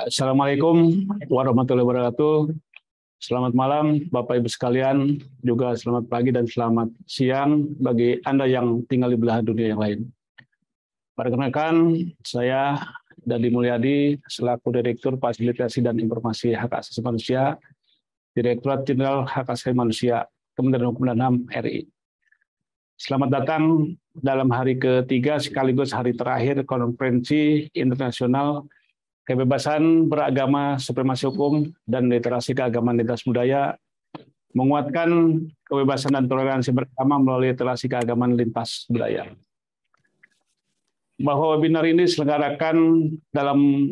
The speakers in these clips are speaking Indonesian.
Assalamualaikum warahmatullahi wabarakatuh. Selamat malam Bapak Ibu sekalian, juga selamat pagi dan selamat siang bagi Anda yang tinggal di belahan dunia yang lain. Perkenalkan, saya Dadi Mulyadi selaku Direktur Fasilitasi dan Informasi Hak Asasi Manusia, Direktorat Jenderal Hak Asasi Manusia, Kementerian Hukum dan HAM RI. Selamat datang dalam hari ketiga sekaligus hari terakhir Konferensi Internasional Kebebasan Beragama, Supremasi Hukum, dan Literasi Keagamaan Lintas Budaya, menguatkan kebebasan dan toleransi beragama melalui literasi keagamaan lintas budaya. Bahwa webinar ini diselenggarakan dalam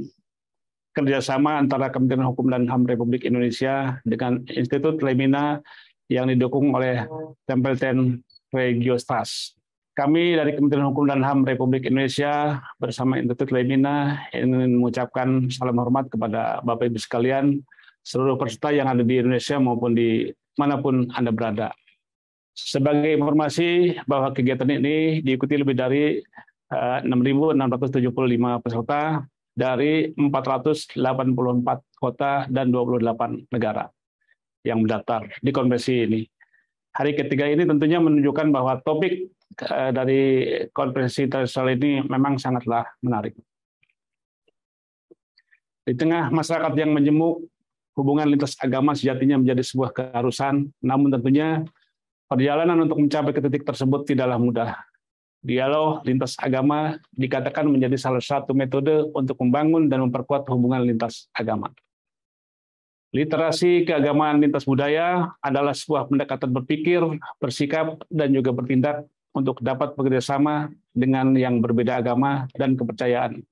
kerjasama antara Kementerian Hukum dan HAM Republik Indonesia dengan Institut Lemina yang didukung oleh Templeton Regiostras. Kami dari Kementerian Hukum dan HAM Republik Indonesia bersama Institut Lemina ingin mengucapkan salam hormat kepada Bapak Ibu sekalian, seluruh peserta yang ada di Indonesia maupun di manapun Anda berada. Sebagai informasi bahwa kegiatan ini diikuti lebih dari 6.675 peserta dari 484 kota dan 28 negara yang mendaftar di konferensi ini. Hari ketiga ini tentunya menunjukkan bahwa topik dari konferensi internasional ini memang sangatlah menarik. Di tengah masyarakat yang menjemuk, hubungan lintas agama sejatinya menjadi sebuah keharusan, namun tentunya perjalanan untuk mencapai ke titik tersebut tidaklah mudah. Dialog lintas agama dikatakan menjadi salah satu metode untuk membangun dan memperkuat hubungan lintas agama. Literasi keagamaan lintas budaya adalah sebuah pendekatan berpikir, bersikap, dan juga bertindak untuk dapat bekerjasama dengan yang berbeda agama dan kepercayaan.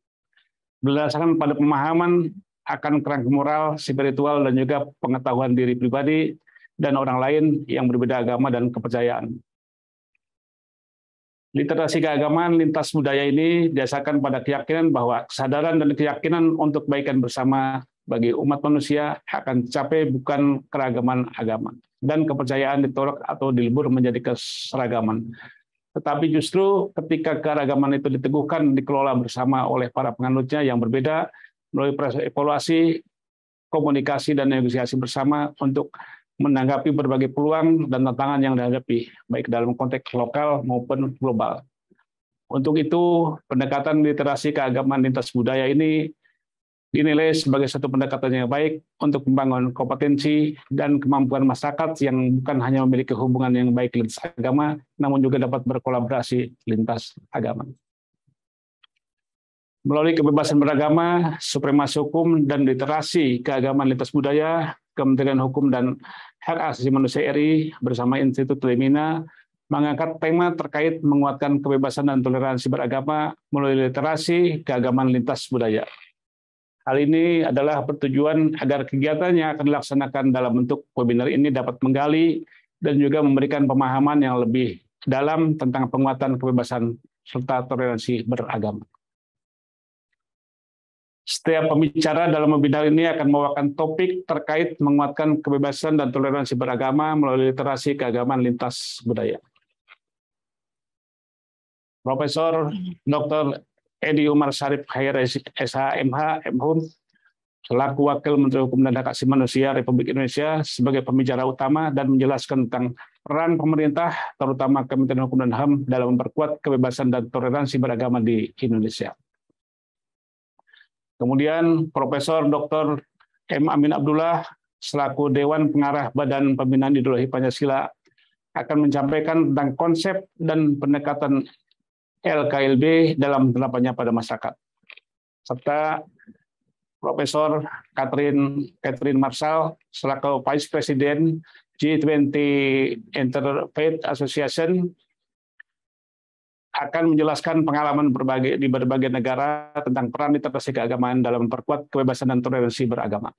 Berdasarkan pada pemahaman akan kerangka moral, spiritual, dan juga pengetahuan diri pribadi dan orang lain yang berbeda agama dan kepercayaan. Literasi keagamaan lintas budaya ini didasarkan pada keyakinan bahwa kesadaran dan keyakinan untuk kebaikan bersama bagi umat manusia akan tercapai bukan keragaman agama dan kepercayaan ditolak atau dilebur menjadi keseragaman. Tetapi justru ketika keragaman itu diteguhkan, dikelola bersama oleh para penganutnya yang berbeda, melalui proses evaluasi, komunikasi, dan negosiasi bersama untuk menanggapi berbagai peluang dan tantangan yang dihadapi, baik dalam konteks lokal maupun global. Untuk itu, pendekatan literasi keagamaan lintas budaya ini dinilai sebagai satu pendekatan yang baik untuk membangun kompetensi dan kemampuan masyarakat yang bukan hanya memiliki hubungan yang baik lintas agama, namun juga dapat berkolaborasi lintas agama. Melalui kebebasan beragama, supremasi hukum, dan literasi keagamaan lintas budaya, Kementerian Hukum dan Hak Asasi Manusia RI bersama Institut Lemina mengangkat tema terkait menguatkan kebebasan dan toleransi beragama melalui literasi keagamaan lintas budaya. Hal ini adalah bertujuan agar kegiatan yang akan dilaksanakan dalam bentuk webinar ini dapat menggali dan juga memberikan pemahaman yang lebih dalam tentang penguatan kebebasan serta toleransi beragama. Setiap pembicara dalam webinar ini akan membawakan topik terkait menguatkan kebebasan dan toleransi beragama melalui literasi keagamaan lintas budaya. Profesor Dr. Edi Umar Syarif Khair SH.MH, MHum, selaku Wakil Menteri Hukum dan Hak Asasi Manusia Republik Indonesia sebagai pembicara utama dan menjelaskan tentang peran pemerintah, terutama Kementerian Hukum dan HAM dalam memperkuat kebebasan dan toleransi beragama di Indonesia. Kemudian Profesor Dr. M. Amin Abdullah, selaku Dewan Pengarah Badan Pembinaan Ideologi Pancasila, akan menyampaikan tentang konsep dan pendekatan LKLB dalam penerapannya pada masyarakat. Serta Profesor Catherine Marshall, selaku Vice President G20 Interfaith Association, akan menjelaskan pengalaman di berbagai negara tentang peran literasi keagamaan dalam memperkuat kebebasan dan toleransi beragama.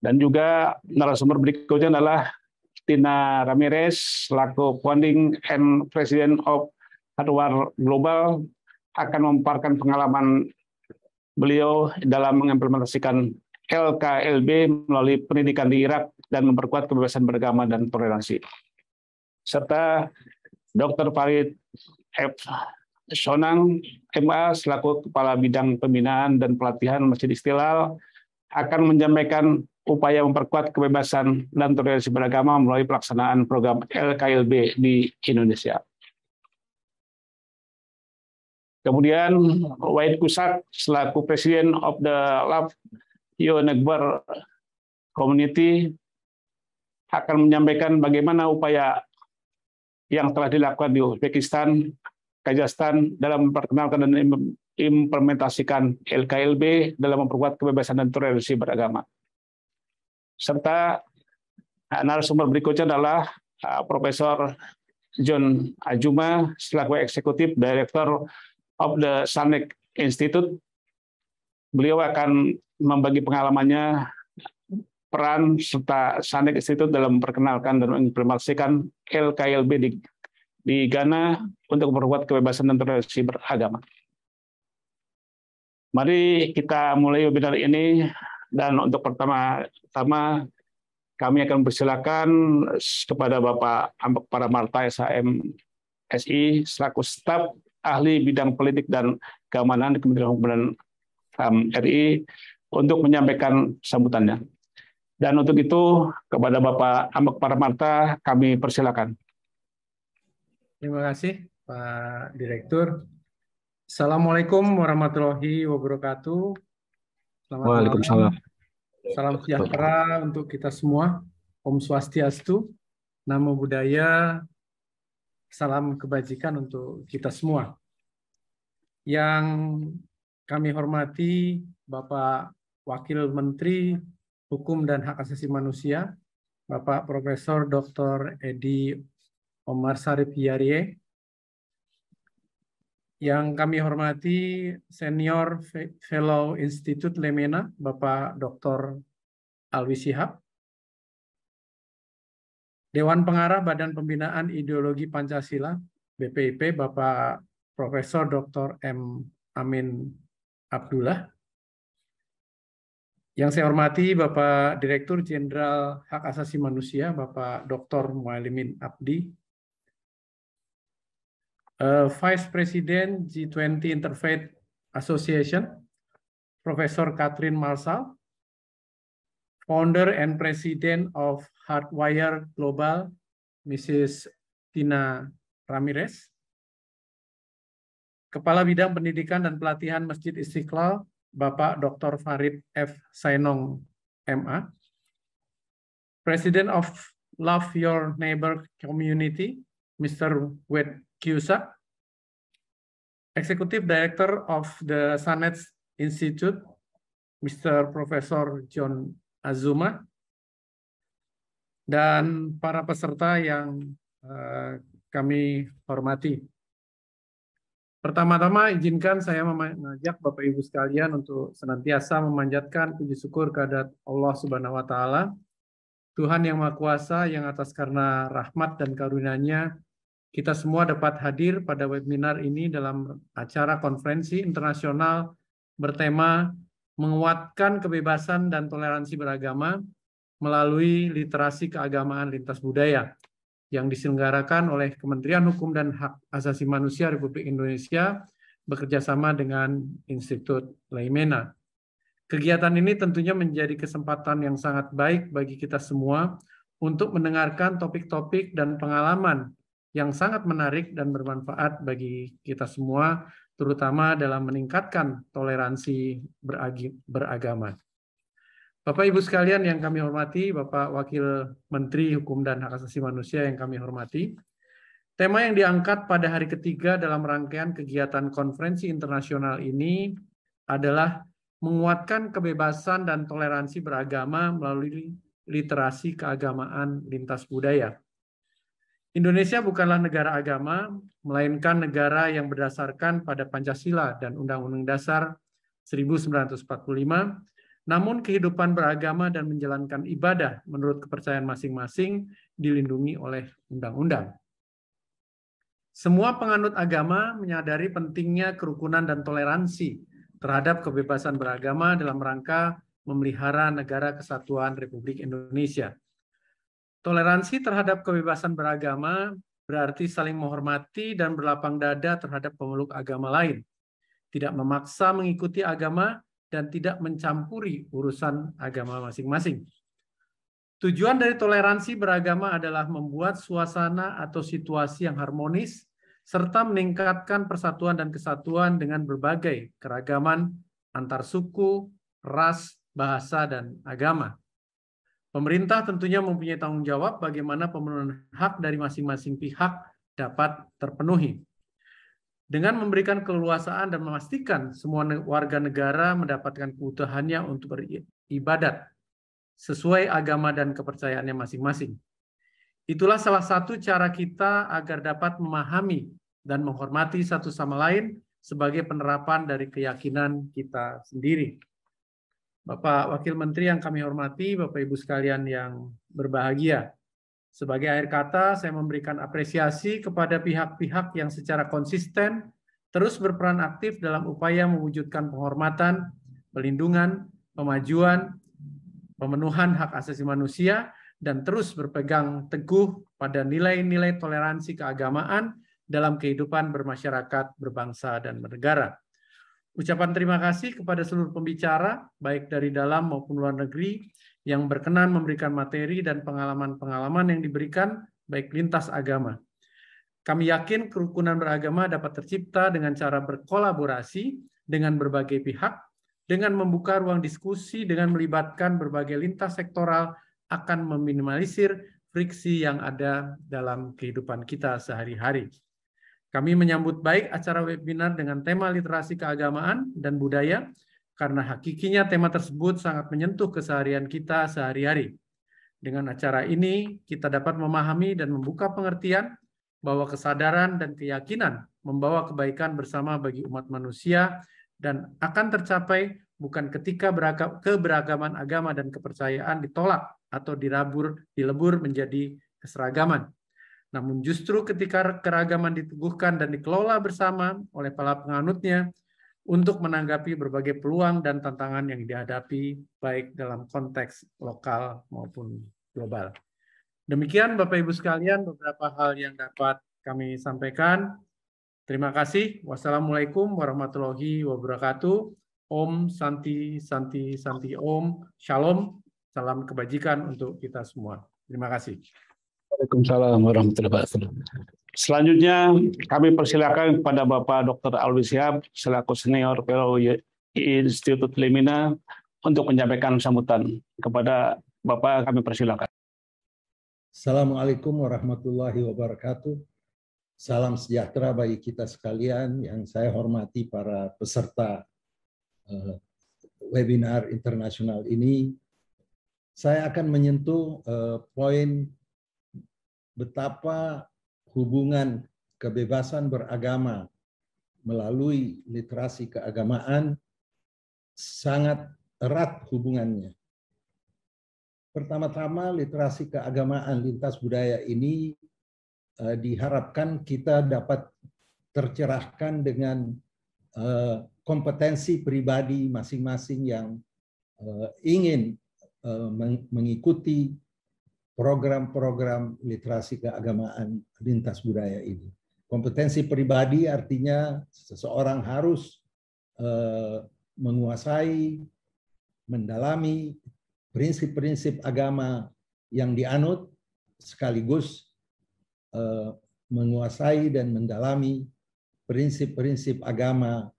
Dan juga narasumber berikutnya adalah Tina Ramirez selaku Founding and President of Hardware Global akan memaparkan pengalaman beliau dalam mengimplementasikan LKLB melalui pendidikan di Irak dan memperkuat kebebasan beragama dan toleransi. Serta Dr. Farid F. Sonang, MA, selaku Kepala Bidang Pembinaan dan Pelatihan Masjid Istiqlal, akan menyampaikan upaya memperkuat kebebasan dan toleransi beragama melalui pelaksanaan program LKLB di Indonesia. Kemudian Wahid Kusak selaku Presiden of the Love Your Neighbor Community akan menyampaikan bagaimana upaya yang telah dilakukan di Uzbekistan, Kazakhstan dalam memperkenalkan dan implementasikan LKLB dalam memperkuat kebebasan dan toleransi beragama. Serta narasumber berikutnya adalah Profesor John Azuma selaku Eksekutif Director of the SANEC Institute. Beliau akan membagi pengalamannya, peran serta SANEC Institute dalam memperkenalkan dan mengimplementasikan LKLB di Ghana untuk memperkuat kebebasan dan toleransi beragama. Mari kita mulai webinar ini, dan untuk pertama-tama kami akan persilakan kepada Bapak Ambek Paramarta SHM SI selaku staf ahli bidang politik dan keamanan di Kementerian Hukum dan HAM RI untuk menyampaikan sambutannya. Dan untuk itu kepada Bapak Ambek Paramarta kami persilakan. Terima kasih Pak Direktur. Assalamualaikum warahmatullahi wabarakatuh. Selamat Waalaikumsalam. malam. Salam sejahtera untuk kita semua. Om Swastiastu, Namo Buddhaya, salam kebajikan untuk kita semua. Yang kami hormati Bapak Wakil Menteri Hukum dan Hak Asasi Manusia, Bapak Profesor Dr. Edi Omar Sarip Yarie. Yang kami hormati Senior Fellow Institut Lemena, Bapak Dr. Alwi Shihab. Dewan Pengarah Badan Pembinaan Ideologi Pancasila, BPIP, Bapak Profesor Dr. M. Amin Abdullah. Yang saya hormati Bapak Direktur Jenderal Hak Asasi Manusia, Bapak Dr. Mualimin Abdi. Vice President G20 Interfaith Association, Profesor Catherine Marshall. Founder and President of Hardware Global, Mrs. Tina Ramirez. Kepala Bidang Pendidikan dan Pelatihan Masjid Istiqlal, Bapak Dr. Farid F. Sonang, MA. President of Love Your Neighbor Community, Mr. Wahid Kusak. Executive Director of the SANEC Institute, Mr. Profesor John Azuma, dan para peserta yang kami hormati. Pertama-tama izinkan saya mengajak Bapak Ibu sekalian untuk senantiasa memanjatkan puji syukur kehadirat Allah Subhanahu wa Ta'ala, Tuhan yang Maha Kuasa, yang atas karena rahmat dan karunia-Nya kita semua dapat hadir pada webinar ini dalam acara konferensi internasional bertema menguatkan kebebasan dan toleransi beragama melalui literasi keagamaan lintas budaya yang diselenggarakan oleh Kementerian Hukum dan Hak Asasi Manusia Republik Indonesia bekerjasama dengan Institut Lemena. Kegiatan ini tentunya menjadi kesempatan yang sangat baik bagi kita semua untuk mendengarkan topik-topik dan pengalaman yang sangat menarik dan bermanfaat bagi kita semua, terutama dalam meningkatkan toleransi beragama. Bapak Ibu sekalian yang kami hormati, Bapak Wakil Menteri Hukum dan Hak Asasi Manusia yang kami hormati, tema yang diangkat pada hari ketiga dalam rangkaian kegiatan konferensi internasional ini adalah menguatkan kebebasan dan toleransi beragama melalui literasi keagamaan lintas budaya. Indonesia bukanlah negara agama, melainkan negara yang berdasarkan pada Pancasila dan Undang-Undang Dasar 1945, namun kehidupan beragama dan menjalankan ibadah menurut kepercayaan masing-masing dilindungi oleh undang-undang. Semua penganut agama menyadari pentingnya kerukunan dan toleransi terhadap kebebasan beragama dalam rangka memelihara negara kesatuan Republik Indonesia. Toleransi terhadap kebebasan beragama berarti saling menghormati dan berlapang dada terhadap pemeluk agama lain, tidak memaksa mengikuti agama dan tidak mencampuri urusan agama masing-masing. Tujuan dari toleransi beragama adalah membuat suasana atau situasi yang harmonis serta meningkatkan persatuan dan kesatuan dengan berbagai keragaman antar suku, ras, bahasa, dan agama. Pemerintah tentunya mempunyai tanggung jawab bagaimana pemenuhan hak dari masing-masing pihak dapat terpenuhi. Dengan memberikan keleluasaan dan memastikan semua warga negara mendapatkan kebutuhannya untuk beribadat sesuai agama dan kepercayaannya masing-masing. Itulah salah satu cara kita agar dapat memahami dan menghormati satu sama lain sebagai penerapan dari keyakinan kita sendiri. Bapak Wakil Menteri yang kami hormati, Bapak Ibu sekalian yang berbahagia. Sebagai akhir kata, saya memberikan apresiasi kepada pihak-pihak yang secara konsisten terus berperan aktif dalam upaya mewujudkan penghormatan, pelindungan, pemajuan, pemenuhan hak asasi manusia, dan terus berpegang teguh pada nilai-nilai toleransi keagamaan dalam kehidupan bermasyarakat, berbangsa, dan bernegara. Ucapan terima kasih kepada seluruh pembicara, baik dari dalam maupun luar negeri, yang berkenan memberikan materi dan pengalaman-pengalaman yang diberikan, baik lintas agama. Kami yakin kerukunan beragama dapat tercipta dengan cara berkolaborasi dengan berbagai pihak, dengan membuka ruang diskusi dengan melibatkan berbagai lintas sektoral akan meminimalisir friksi yang ada dalam kehidupan kita sehari-hari. Kami menyambut baik acara webinar dengan tema literasi keagamaan dan budaya, karena hakikinya tema tersebut sangat menyentuh keseharian kita sehari-hari. Dengan acara ini, kita dapat memahami dan membuka pengertian bahwa kesadaran dan keyakinan membawa kebaikan bersama bagi umat manusia dan akan tercapai bukan ketika keberagaman agama dan kepercayaan ditolak atau dilebur menjadi keseragaman. Namun justru ketika keragaman diteguhkan dan dikelola bersama oleh para penganutnya untuk menanggapi berbagai peluang dan tantangan yang dihadapi baik dalam konteks lokal maupun global. Demikian Bapak Ibu sekalian beberapa hal yang dapat kami sampaikan. Terima kasih. Wassalamualaikum warahmatullahi wabarakatuh. Om Santi Santi Santi Om. Shalom. Salam kebajikan untuk kita semua. Terima kasih. Waalaikumsalam warahmatullahi wabarakatuh. Selanjutnya kami persilakan kepada Bapak Dr. Alwi Shihab selaku Senior Fellow Institut Limina untuk menyampaikan sambutan. Kepada Bapak kami persilakan. Assalamualaikum warahmatullahi wabarakatuh. Salam sejahtera bagi kita sekalian yang saya hormati para peserta webinar internasional ini. Saya akan menyentuh poin betapa hubungan kebebasan beragama melalui literasi keagamaan sangat erat hubungannya. Pertama-tama, literasi keagamaan lintas budaya ini diharapkan kita dapat tercerahkan dengan kompetensi pribadi masing-masing yang ingin mengikuti program-program literasi keagamaan lintas budaya ini. Kompetensi pribadi artinya seseorang harus menguasai, mendalami prinsip-prinsip agama yang dianut, sekaligus menguasai dan mendalami prinsip-prinsip agama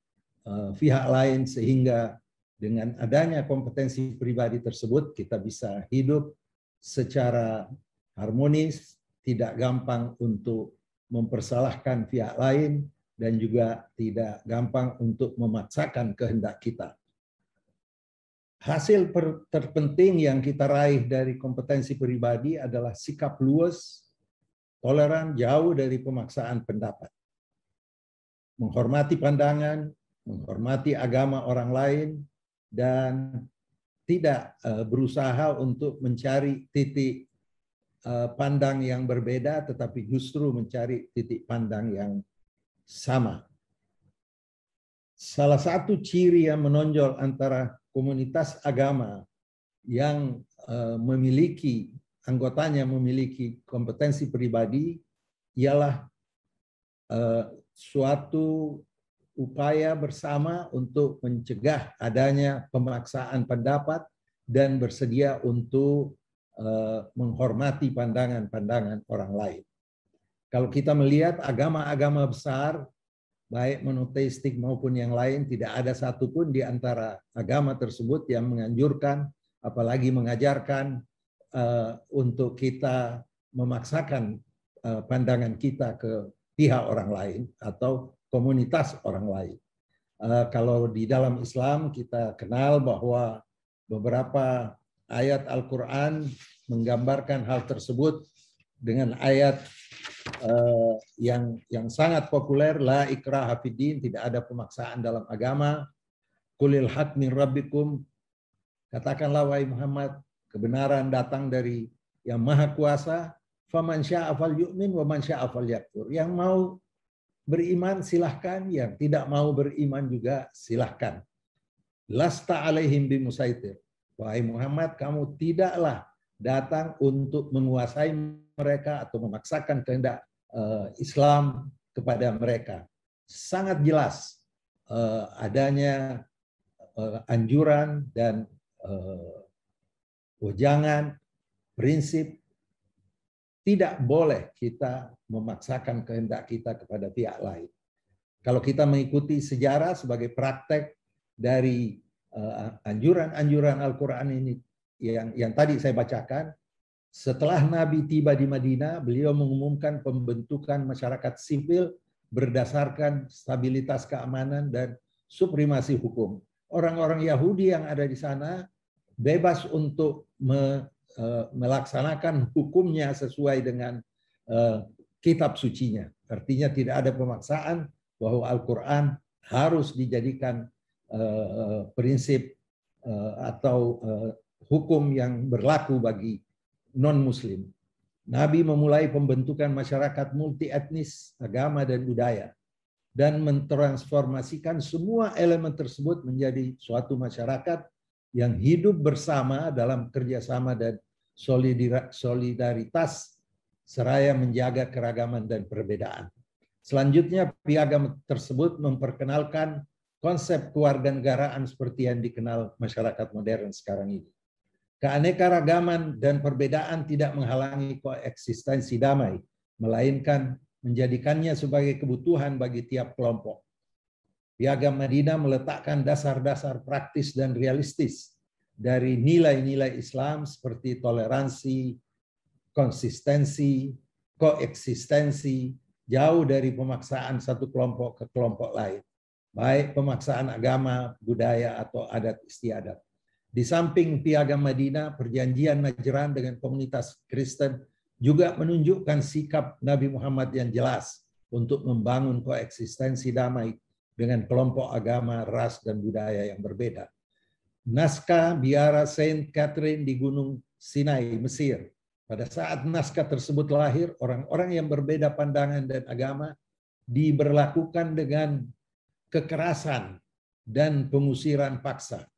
pihak lain, sehingga dengan adanya kompetensi pribadi tersebut kita bisa hidup secara harmonis, tidak gampang untuk mempersalahkan pihak lain, dan juga tidak gampang untuk memaksakan kehendak kita. Hasil terpenting yang kita raih dari kompetensi pribadi adalah sikap luas, toleran, jauh dari pemaksaan pendapat. Menghormati pandangan, menghormati agama orang lain, dan tidak berusaha untuk mencari titik pandang yang berbeda, tetapi justru mencari titik pandang yang sama. Salah satu ciri yang menonjol antara komunitas agama yang memiliki anggotanya memiliki kompetensi pribadi ialah suatu upaya bersama untuk mencegah adanya pemaksaan pendapat dan bersedia untuk menghormati pandangan-pandangan orang lain. Kalau kita melihat agama-agama besar, baik monoteistik maupun yang lain, tidak ada satupun di antara agama tersebut yang menganjurkan, apalagi mengajarkan untuk kita memaksakan pandangan kita ke pihak orang lain atau komunitas orang lain. Kalau di dalam Islam kita kenal bahwa beberapa ayat Al-Quran menggambarkan hal tersebut dengan ayat yang sangat populer, la ikraha fiddin, tidak ada pemaksaan dalam agama. Qulil haq min rabbikum, katakanlah wahai Muhammad, kebenaran datang dari yang maha kuasa. Faman syaa falyu'min wa man syaa falyakfur. Yang mau beriman silahkan, yang tidak mau beriman juga silahkan. Lasta alaihim bimusaitir. Wahai Muhammad, kamu tidaklah datang untuk menguasai mereka atau memaksakan kehendak Islam kepada mereka. Sangat jelas adanya anjuran dan wejangan, prinsip tidak boleh kita memaksakan kehendak kita kepada pihak lain. Kalau kita mengikuti sejarah sebagai praktek dari anjuran-anjuran Al-Quran ini yang tadi saya bacakan, setelah Nabi tiba di Madinah, beliau mengumumkan pembentukan masyarakat sipil berdasarkan stabilitas keamanan dan supremasi hukum. Orang-orang Yahudi yang ada di sana bebas untuk melaksanakan hukumnya sesuai dengan kitab sucinya. Artinya tidak ada pemaksaan bahwa Al-Quran harus dijadikan prinsip atau hukum yang berlaku bagi non-Muslim. Nabi memulai pembentukan masyarakat multi etnis, agama dan budaya, dan mentransformasikan semua elemen tersebut menjadi suatu masyarakat yang hidup bersama dalam kerjasama dan solidaritas seraya menjaga keragaman dan perbedaan. Selanjutnya, piagam tersebut memperkenalkan konsep kewarganegaraan seperti yang dikenal masyarakat modern sekarang ini. Keanekaragaman dan perbedaan tidak menghalangi koeksistensi damai, melainkan menjadikannya sebagai kebutuhan bagi tiap kelompok. Piagam Madinah meletakkan dasar-dasar praktis dan realistis dari nilai-nilai Islam seperti toleransi, konsistensi, koeksistensi, jauh dari pemaksaan satu kelompok ke kelompok lain, baik pemaksaan agama, budaya, atau adat istiadat. Di samping Piagam Madinah, perjanjian Najran dengan komunitas Kristen juga menunjukkan sikap Nabi Muhammad yang jelas untuk membangun koeksistensi damai dengan kelompok agama, ras, dan budaya yang berbeda. Naskah Biara Saint Catherine di Gunung Sinai, Mesir. Pada saat naskah tersebut lahir, orang-orang yang berbeda pandangan dan agama diberlakukan dengan kekerasan dan pengusiran paksa.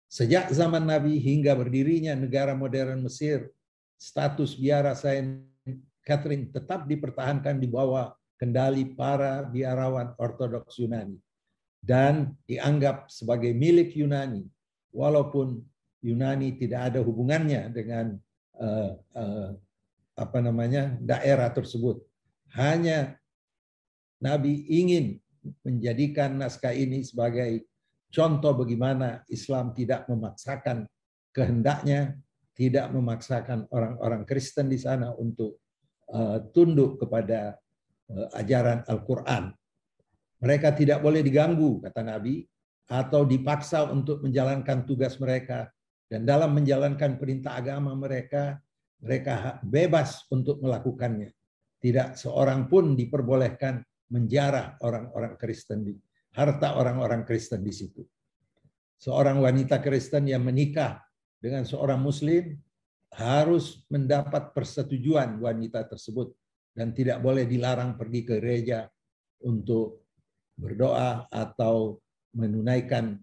Sejak zaman Nabi hingga berdirinya negara modern Mesir, status biara Saint Catherine tetap dipertahankan di bawah kendali para biarawan Ortodoks Yunani dan dianggap sebagai milik Yunani, walaupun Yunani tidak ada hubungannya dengan daerah tersebut. Hanya Nabi ingin menjadikan naskah ini sebagai contoh bagaimana Islam tidak memaksakan kehendaknya, tidak memaksakan orang-orang Kristen di sana untuk tunduk kepada ajaran Al-Quran. Mereka tidak boleh diganggu, kata Nabi, atau dipaksa untuk menjalankan tugas mereka. Dan dalam menjalankan perintah agama mereka bebas untuk melakukannya. Tidak seorang pun diperbolehkan menjarah orang-orang Kristen, harta orang-orang Kristen di situ. Seorang wanita Kristen yang menikah dengan seorang Muslim harus mendapat persetujuan wanita tersebut dan tidak boleh dilarang pergi ke gereja untuk berdoa atau menunaikan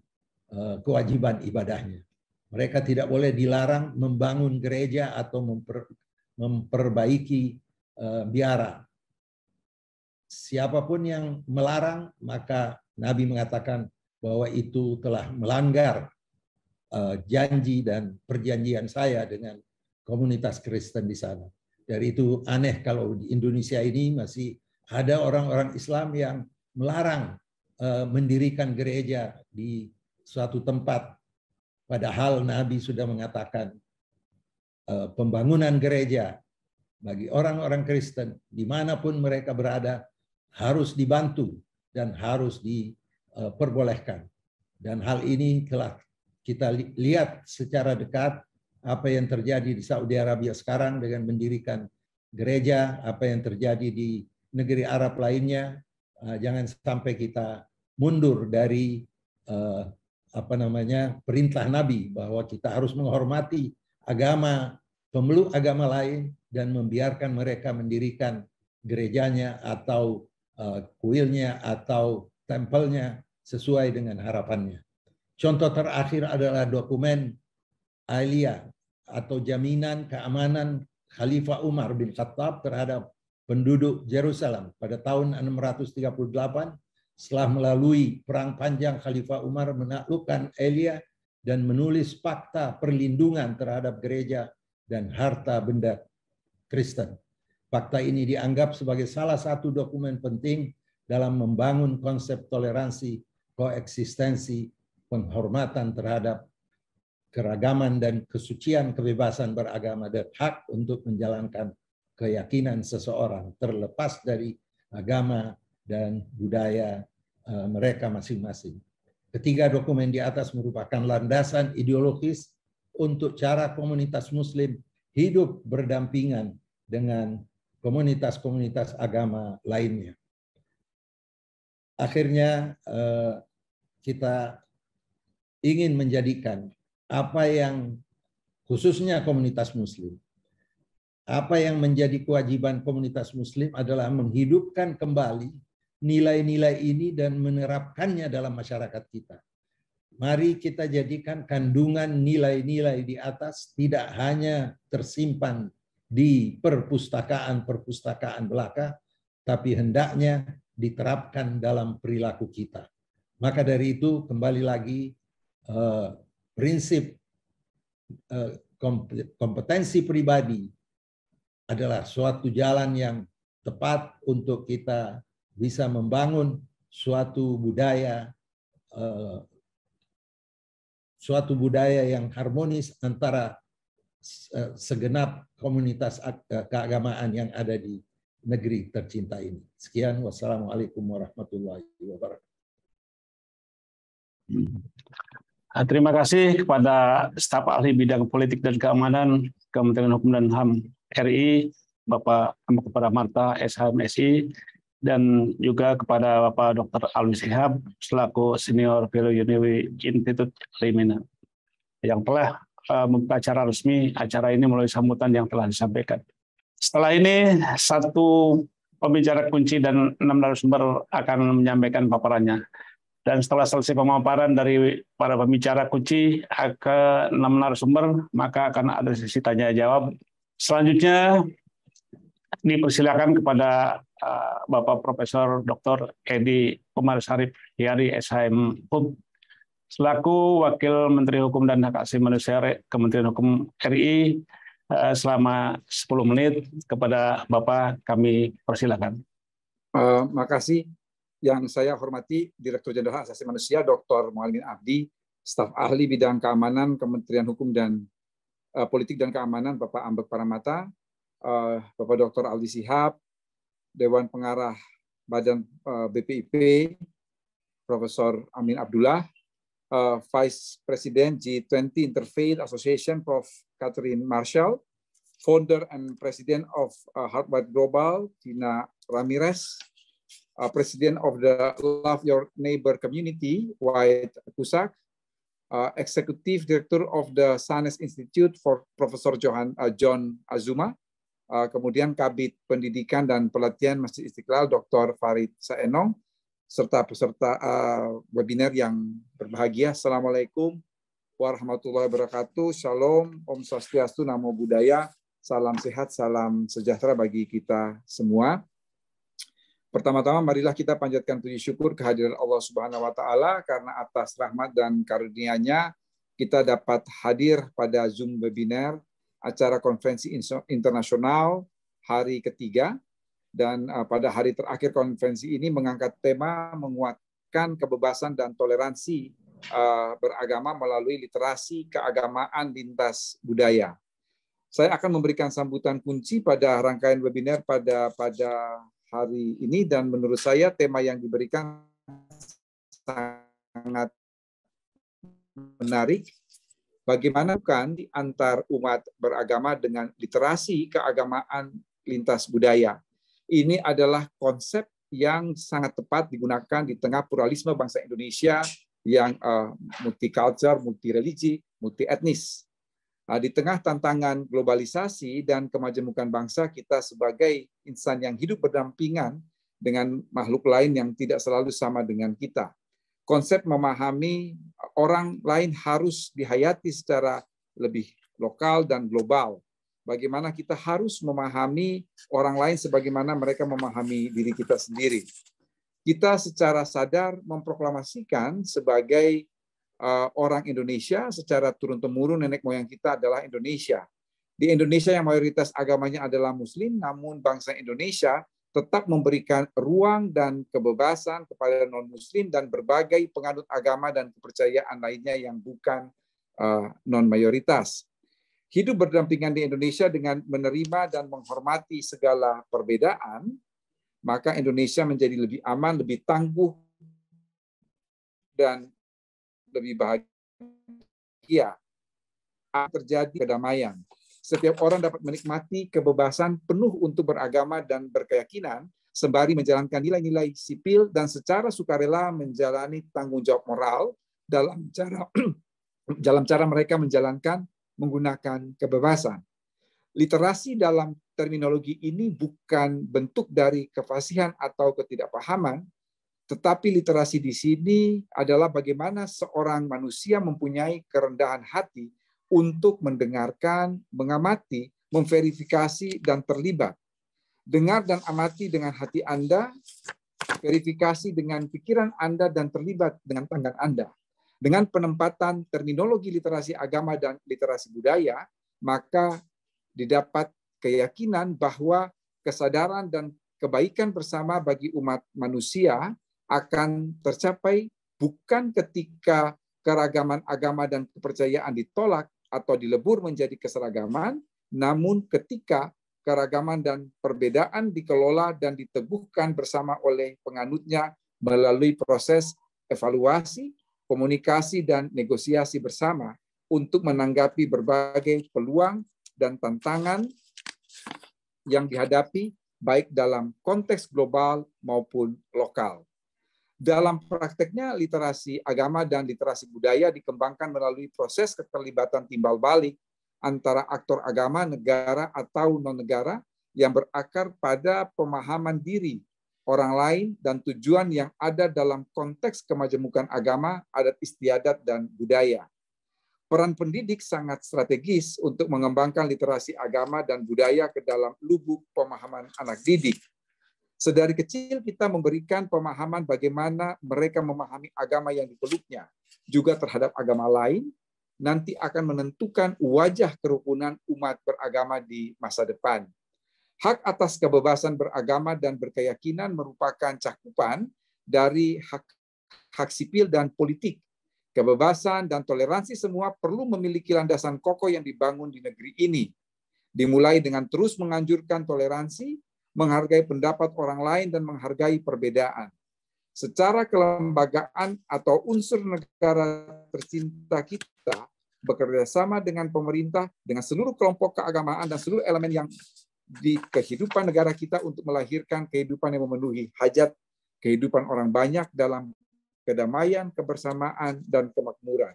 kewajiban ibadahnya. Mereka tidak boleh dilarang membangun gereja atau memperbaiki biara. Siapapun yang melarang, maka Nabi mengatakan bahwa itu telah melanggar janji dan perjanjian saya dengan komunitas Kristen di sana. Dari itu aneh kalau di Indonesia ini masih ada orang-orang Islam yang melarang mendirikan gereja di suatu tempat. Padahal Nabi sudah mengatakan pembangunan gereja bagi orang-orang Kristen dimanapun mereka berada harus dibantu dan harus diperbolehkan. Dan hal ini telah kita lihat secara dekat apa yang terjadi di Saudi Arabia sekarang dengan mendirikan gereja, apa yang terjadi di negeri Arab lainnya. Jangan sampai kita mundur dari perintah Nabi bahwa kita harus menghormati agama, pemeluk agama lain dan membiarkan mereka mendirikan gerejanya atau kuilnya atau tempelnya sesuai dengan harapannya. Contoh terakhir adalah dokumen Aliyah atau jaminan keamanan Khalifah Umar bin Khattab terhadap penduduk Yerusalem pada tahun 638 setelah melalui perang panjang. Khalifah Umar menaklukkan Aliyah dan menulis fakta perlindungan terhadap gereja dan harta benda Kristen. Fakta ini dianggap sebagai salah satu dokumen penting dalam membangun konsep toleransi, koeksistensi, penghormatan terhadap keragaman dan kesucian kebebasan beragama dan hak untuk menjalankan keyakinan seseorang terlepas dari agama dan budaya mereka masing-masing. Ketiga dokumen di atas merupakan landasan ideologis untuk cara komunitas Muslim hidup berdampingan dengan komunitas-komunitas agama lainnya. Akhirnya kita ingin menjadikan apa yang khususnya komunitas Muslim, apa yang menjadi kewajiban komunitas Muslim adalah menghidupkan kembali nilai-nilai ini dan menerapkannya dalam masyarakat kita. Mari kita jadikan kandungan nilai-nilai di atas tidak hanya tersimpan di perpustakaan-perpustakaan belaka, tapi hendaknya diterapkan dalam perilaku kita. Maka dari itu kembali lagi prinsip kompetensi pribadi adalah suatu jalan yang tepat untuk kita bisa membangun suatu budaya yang harmonis antara segenap komunitas keagamaan yang ada di negeri tercinta ini. Sekian, wassalamualaikum warahmatullahi wabarakatuh. Terima kasih kepada staf ahli bidang politik dan keamanan Kementerian Hukum dan HAM RI, Bapak Kepada Marta, SHMSI, dan juga kepada Bapak Dr. Alwi Shihab selaku Senior Fellow Institute Rimina yang telah membuka acara resmi acara ini melalui sambutan yang telah disampaikan. Setelah ini, satu pembicara kunci dan 6 narasumber akan menyampaikan paparannya. Dan setelah selesai pemaparan dari para pembicara kunci ke 6 narasumber, maka akan ada sesi tanya jawab. Selanjutnya dipersilakan kepada Bapak Profesor Dr. Edi Umar Syarif Hiyari, SHM HUB, selaku Wakil Menteri Hukum dan Hak Asasi Manusia Kementerian Hukum RI, selama 10 menit. Kepada Bapak kami persilakan. Makasih. Yang saya hormati Direktur Jenderal Hak Asasi Manusia Dr. Muhammad Abdi, staf ahli bidang keamanan Kementerian Hukum dan Politik dan Keamanan Bapak Ambek Paramata, Bapak Dr. Alwi Shihab, Dewan Pengarah Badan BPIP, Profesor Amin Abdullah, Vice President G20 Interfaith Association, Prof. Catherine Marshall, Founder and President of Harvard Global, Tina Ramirez, President of the Love Your Neighbor Community, Wyatt Kusak, Executive Director of the Science Institute for Profesor John Azuma, kemudian Kabid Pendidikan dan Pelatihan Masjid Istiqlal Dr. Farid Saenong, serta peserta webinar yang berbahagia. Assalamualaikum warahmatullahi wabarakatuh. Shalom, Om Swastiastu, Namo Buddhaya, salam sehat, salam sejahtera bagi kita semua. Pertama-tama marilah kita panjatkan puji syukur kehadiran Allah Subhanahu wa taala karena atas rahmat dan karunia-Nya kita dapat hadir pada Zoom webinar acara konferensi internasional hari ketiga, dan pada hari terakhir konferensi ini mengangkat tema menguatkan kebebasan dan toleransi beragama melalui literasi keagamaan lintas budaya. Saya akan memberikan sambutan kunci pada rangkaian webinar pada hari ini, dan menurut saya tema yang diberikan sangat menarik. Bagaimana bukan di antar umat beragama dengan literasi keagamaan lintas budaya. Ini adalah konsep yang sangat tepat digunakan di tengah pluralisme bangsa Indonesia yang multicultural, multireligi, multietnis. Di tengah tantangan globalisasi dan kemajemukan bangsa, kita sebagai insan yang hidup berdampingan dengan makhluk lain yang tidak selalu sama dengan kita. Konsep memahami orang lain harus dihayati secara lebih lokal dan global. Bagaimana kita harus memahami orang lain sebagaimana mereka memahami diri kita sendiri. Kita secara sadar memproklamasikan sebagai orang Indonesia, secara turun-temurun nenek moyang kita adalah Indonesia. Di Indonesia yang mayoritas agamanya adalah Muslim, namun bangsa Indonesia tetap memberikan ruang dan kebebasan kepada non-Muslim dan berbagai penganut agama dan kepercayaan lainnya yang bukan non-mayoritas. Hidup berdampingan di Indonesia dengan menerima dan menghormati segala perbedaan, maka Indonesia menjadi lebih aman, lebih tangguh, dan lebih bahagia. Terjadi kedamaian. Setiap orang dapat menikmati kebebasan penuh untuk beragama dan berkeyakinan, sembari menjalankan nilai-nilai sipil dan secara sukarela menjalani tanggung jawab moral dalam cara mereka menjalankan menggunakan kebebasan. Literasi dalam terminologi ini bukan bentuk dari kefasihan atau ketidakpahaman, tetapi literasi di sini adalah bagaimana seorang manusia mempunyai kerendahan hati untuk mendengarkan, mengamati, memverifikasi, dan terlibat. Dengar dan amati dengan hati Anda, verifikasi dengan pikiran Anda, dan terlibat dengan tangan Anda. Dengan penempatan terminologi literasi agama dan literasi budaya, maka didapat keyakinan bahwa kesadaran dan kebaikan bersama bagi umat manusia akan tercapai bukan ketika keragaman agama dan kepercayaan ditolak atau dilebur menjadi keseragaman, namun ketika keragaman dan perbedaan dikelola dan diteguhkan bersama oleh penganutnya melalui proses evaluasi, komunikasi, dan negosiasi bersama untuk menanggapi berbagai peluang dan tantangan yang dihadapi baik dalam konteks global maupun lokal. Dalam prakteknya, literasi agama dan literasi budaya dikembangkan melalui proses keterlibatan timbal balik antara aktor agama, negara, atau non-negara yang berakar pada pemahaman diri orang lain dan tujuan yang ada dalam konteks kemajemukan agama, adat istiadat, dan budaya. Peran pendidik sangat strategis untuk mengembangkan literasi agama dan budaya ke dalam lubuk pemahaman anak didik. Sedari kecil kita memberikan pemahaman bagaimana mereka memahami agama yang dipeluknya, juga terhadap agama lain, nanti akan menentukan wajah kerukunan umat beragama di masa depan. Hak atas kebebasan beragama dan berkeyakinan merupakan cakupan dari hak sipil dan politik. Kebebasan dan toleransi semua perlu memiliki landasan kokoh yang dibangun di negeri ini. Dimulai dengan terus menganjurkan toleransi, menghargai pendapat orang lain, dan menghargai perbedaan. Secara kelembagaan atau unsur negara tercinta kita bekerja sama dengan pemerintah, dengan seluruh kelompok keagamaan dan seluruh elemen yang di kehidupan negara kita untuk melahirkan kehidupan yang memenuhi hajat kehidupan orang banyak dalam kedamaian, kebersamaan, dan kemakmuran.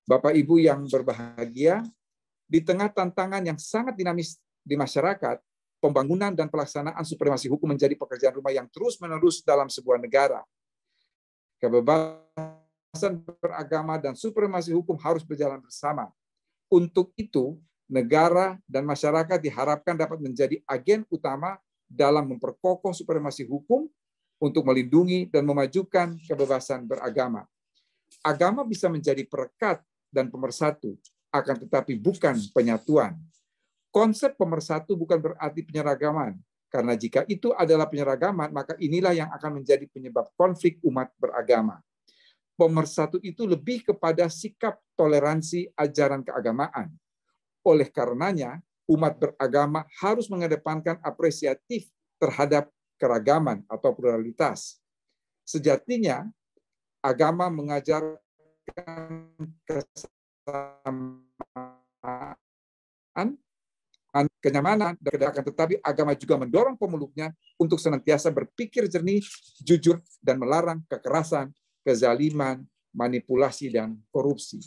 Bapak Ibu yang berbahagia, di tengah tantangan yang sangat dinamis di masyarakat, pembangunan dan pelaksanaan supremasi hukum menjadi pekerjaan rumah yang terus-menerus dalam sebuah negara. Kebebasan beragama dan supremasi hukum harus berjalan bersama. Untuk itu, negara dan masyarakat diharapkan dapat menjadi agen utama dalam memperkokoh supremasi hukum untuk melindungi dan memajukan kebebasan beragama. Agama bisa menjadi perekat dan pemersatu, akan tetapi bukan penyatuan. Konsep pemersatu bukan berarti penyeragaman, karena jika itu adalah penyeragaman, maka inilah yang akan menjadi penyebab konflik umat beragama. Pemersatu itu lebih kepada sikap toleransi ajaran keagamaan. Oleh karenanya, umat beragama harus mengedepankan apresiatif terhadap keragaman atau pluralitas. Sejatinya, agama mengajarkan kesamaan, kenyamanan, dan kedekatan, tetapi agama juga mendorong pemeluknya untuk senantiasa berpikir jernih, jujur, dan melarang kekerasan, kezaliman, manipulasi, dan korupsi.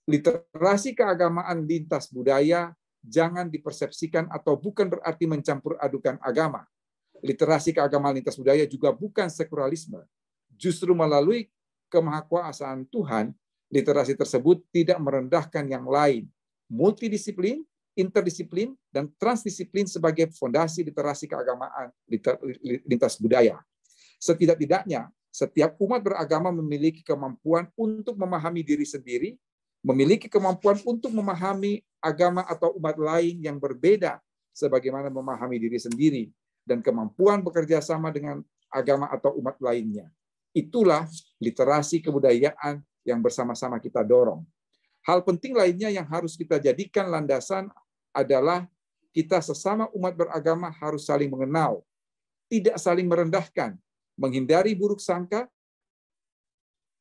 Literasi keagamaan lintas budaya jangan dipersepsikan atau bukan berarti mencampur adukan agama. Literasi keagamaan lintas budaya juga bukan sekularisme. Justru melalui kemahakuasaan Tuhan, literasi tersebut tidak merendahkan yang lain. Multidisiplin, interdisiplin, dan transdisiplin sebagai fondasi literasi keagamaan lintas budaya. Setidak-tidaknya, setiap umat beragama memiliki kemampuan untuk memahami diri sendiri, memiliki kemampuan untuk memahami agama atau umat lain yang berbeda, sebagaimana memahami diri sendiri, dan kemampuan bekerja sama dengan agama atau umat lainnya. Itulah literasi kebudayaan yang bersama-sama kita dorong. Hal penting lainnya yang harus kita jadikan landasan adalah kita sesama umat beragama harus saling mengenal, tidak saling merendahkan, menghindari buruk sangka,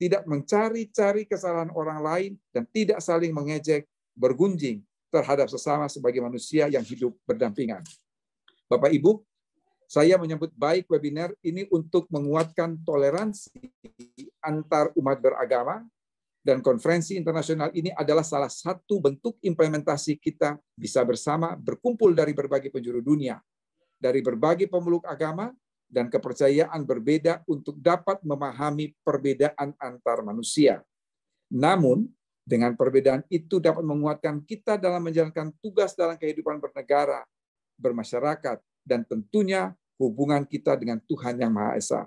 tidak mencari-cari kesalahan orang lain, dan tidak saling mengejek, bergunjing terhadap sesama sebagai manusia yang hidup berdampingan. Bapak Ibu, saya menyambut baik webinar ini untuk menguatkan toleransi antar umat beragama, dan konferensi internasional ini adalah salah satu bentuk implementasi kita bisa bersama berkumpul dari berbagai penjuru dunia, dari berbagai pemeluk agama, dan kepercayaan berbeda untuk dapat memahami perbedaan antar manusia. Namun, dengan perbedaan itu dapat menguatkan kita dalam menjalankan tugas dalam kehidupan bernegara, bermasyarakat, dan tentunya hubungan kita dengan Tuhan Yang Maha Esa.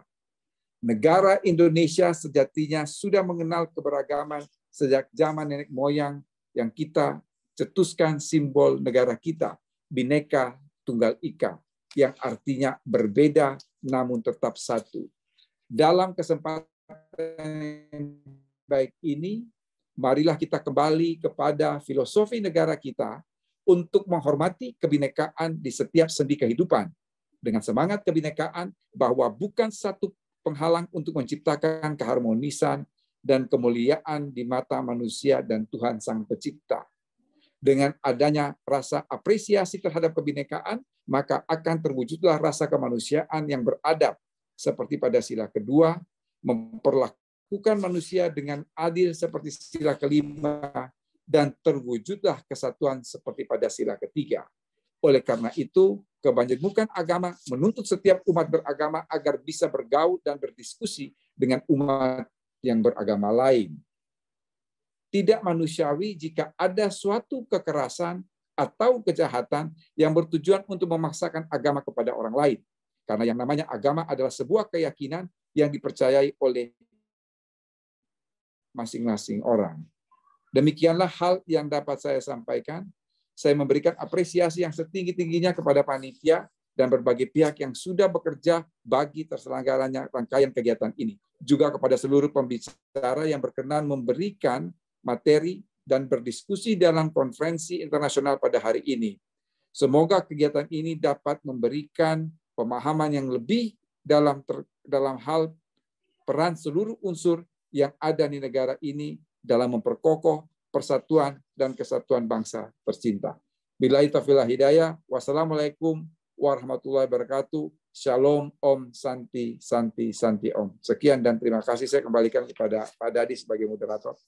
Negara Indonesia sejatinya sudah mengenal keberagaman sejak zaman nenek moyang yang kita cetuskan simbol negara kita, Bhinneka Tunggal Ika, yang artinya berbeda namun tetap satu. Dalam kesempatan baik ini, marilah kita kembali kepada filosofi negara kita untuk menghormati kebinekaan di setiap sendi kehidupan, dengan semangat kebinekaan bahwa bukan satu penghalang untuk menciptakan keharmonisan dan kemuliaan di mata manusia dan Tuhan Sang Pencipta. Dengan adanya rasa apresiasi terhadap kebinekaan, maka akan terwujudlah rasa kemanusiaan yang beradab, seperti pada sila kedua, memperlakukan manusia dengan adil seperti sila kelima, dan terwujudlah kesatuan seperti pada sila ketiga. Oleh karena itu, kebanyakan agama menuntut setiap umat beragama agar bisa bergaul dan berdiskusi dengan umat yang beragama lain. Tidak manusiawi jika ada suatu kekerasan atau kejahatan yang bertujuan untuk memaksakan agama kepada orang lain. Karena yang namanya agama adalah sebuah keyakinan yang dipercayai oleh masing-masing orang. Demikianlah hal yang dapat saya sampaikan. Saya memberikan apresiasi yang setinggi-tingginya kepada panitia dan berbagai pihak yang sudah bekerja bagi terselenggaranya rangkaian kegiatan ini. Juga kepada seluruh pembicara yang berkenan memberikan materi dan berdiskusi dalam konferensi internasional pada hari ini. Semoga kegiatan ini dapat memberikan pemahaman yang lebih dalam hal peran seluruh unsur yang ada di negara ini dalam memperkokoh persatuan dan kesatuan bangsa tercinta. Billahi taufiq wal hidayah. Wassalamualaikum warahmatullahi wabarakatuh. Shalom, Om, Santi, Santi, Santi, Om. Sekian dan terima kasih. Saya kembalikan kepada Pak Dadi sebagai moderator.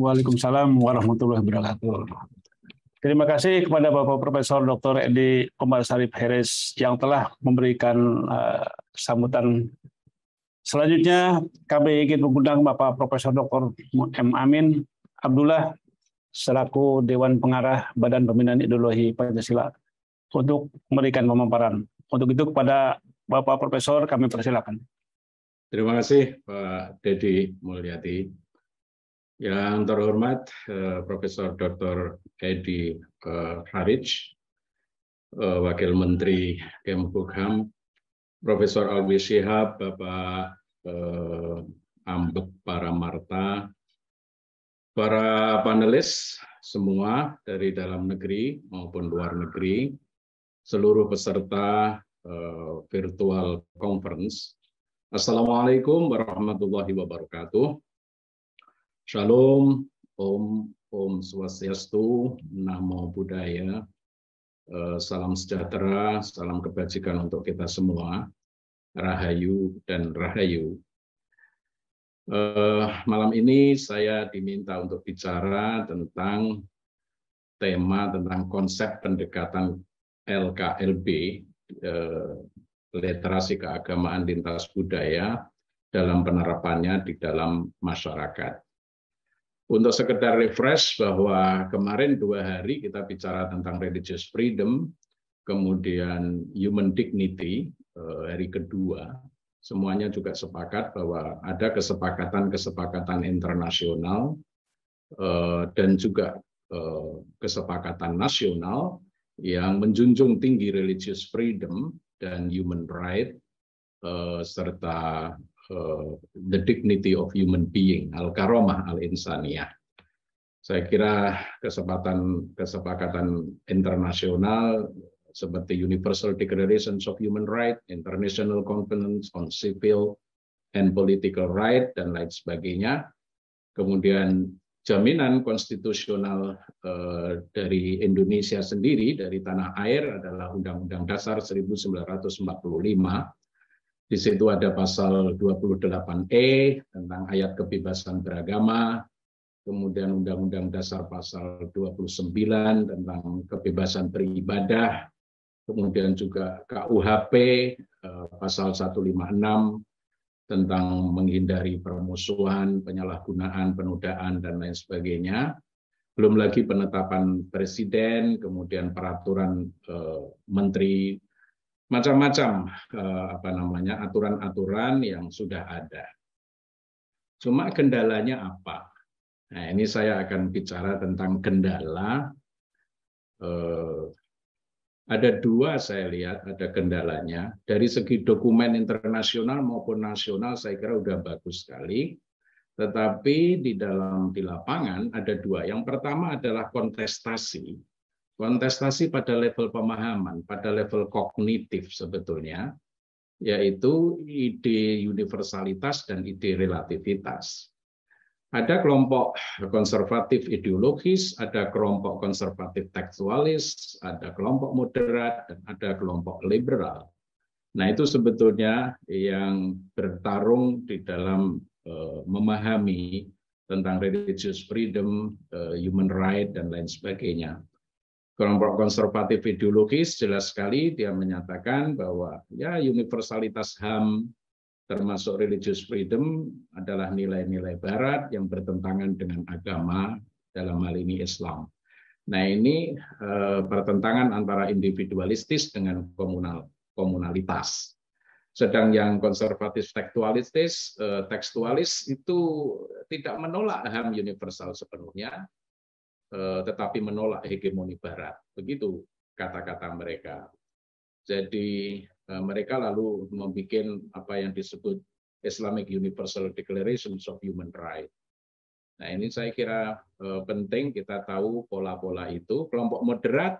Waalaikumsalam warahmatullahi wabarakatuh. Terima kasih kepada Bapak Profesor Dr. Edi Omar Sharif Harris yang telah memberikan sambutan. Selanjutnya kami ingin mengundang Bapak Profesor Dr. M. Amin Abdullah selaku Dewan Pengarah Badan Pembinaan Ideologi Pancasila untuk memberikan pemaparan. Untuk itu kepada Bapak Profesor kami persilakan. Terima kasih Pak Dedi Mulyadi. Yang terhormat Profesor Dr. Edi Harris, Wakil Menteri Kemhukum, Profesor Alwi Shihab, Bapak Ambek Paramarta, para panelis semua dari dalam negeri maupun luar negeri, seluruh peserta virtual conference. Assalamualaikum warahmatullahi wabarakatuh. Shalom, Om Swastiastu, Namo Buddhaya, salam sejahtera, salam kebajikan untuk kita semua, Rahayu dan Rahayu. Malam ini saya diminta untuk bicara tentang tema tentang konsep pendekatan LKLB, literasi keagamaan lintas budaya dalam penerapannya di dalam masyarakat. Untuk sekedar refresh bahwa kemarin 2 hari kita bicara tentang religious freedom, kemudian human dignity, hari kedua, semuanya juga sepakat bahwa ada kesepakatan internasional dan juga kesepakatan nasional yang menjunjung tinggi religious freedom dan human right serta the dignity of human being, al-karomah al-insaniyah. Saya kira kesepakatan internasional seperti Universal Declaration of Human Rights, International Convention on Civil and Political Rights, dan lain sebagainya. Kemudian jaminan konstitusional dari Indonesia sendiri, dari tanah air adalah Undang-Undang Dasar 1945. Di situ ada pasal 28E tentang ayat kebebasan beragama, kemudian Undang-Undang Dasar pasal 29 tentang kebebasan beribadah, kemudian juga KUHP pasal 156 tentang menghindari permusuhan, penyalahgunaan, penodaan, dan lain sebagainya. Belum lagi penetapan presiden, kemudian peraturan menteri, macam-macam aturan-aturan yang sudah ada. Cuma kendalanya apa? Nah, ini saya akan bicara tentang kendala. Ada 2 saya lihat ada kendalanya. Dari segi dokumen internasional maupun nasional saya kira udah bagus sekali. Tetapi di lapangan ada 2. Yang pertama adalah kontestasi. Kontestasi pada level pemahaman, pada level kognitif sebetulnya, yaitu ide universalitas dan ide relativitas. Ada kelompok konservatif ideologis, ada kelompok konservatif tekstualis, ada kelompok moderat, dan ada kelompok liberal. Nah, itu sebetulnya yang bertarung di dalam memahami tentang religious freedom, human right, dan lain sebagainya. Kelompok konservatif ideologis jelas sekali dia menyatakan bahwa ya universalitas HAM termasuk religious freedom adalah nilai-nilai barat yang bertentangan dengan agama, dalam hal ini Islam. Nah, ini pertentangan antara individualistis dengan komunalitas. Sedang yang konservatif tekstualis itu tidak menolak HAM universal sepenuhnya, tetapi menolak hegemoni barat. Begitu kata-kata mereka. Jadi mereka lalu membuat apa yang disebut Islamic Universal Declaration of Human Rights. Nah, ini saya kira penting kita tahu pola-pola itu. Kelompok moderat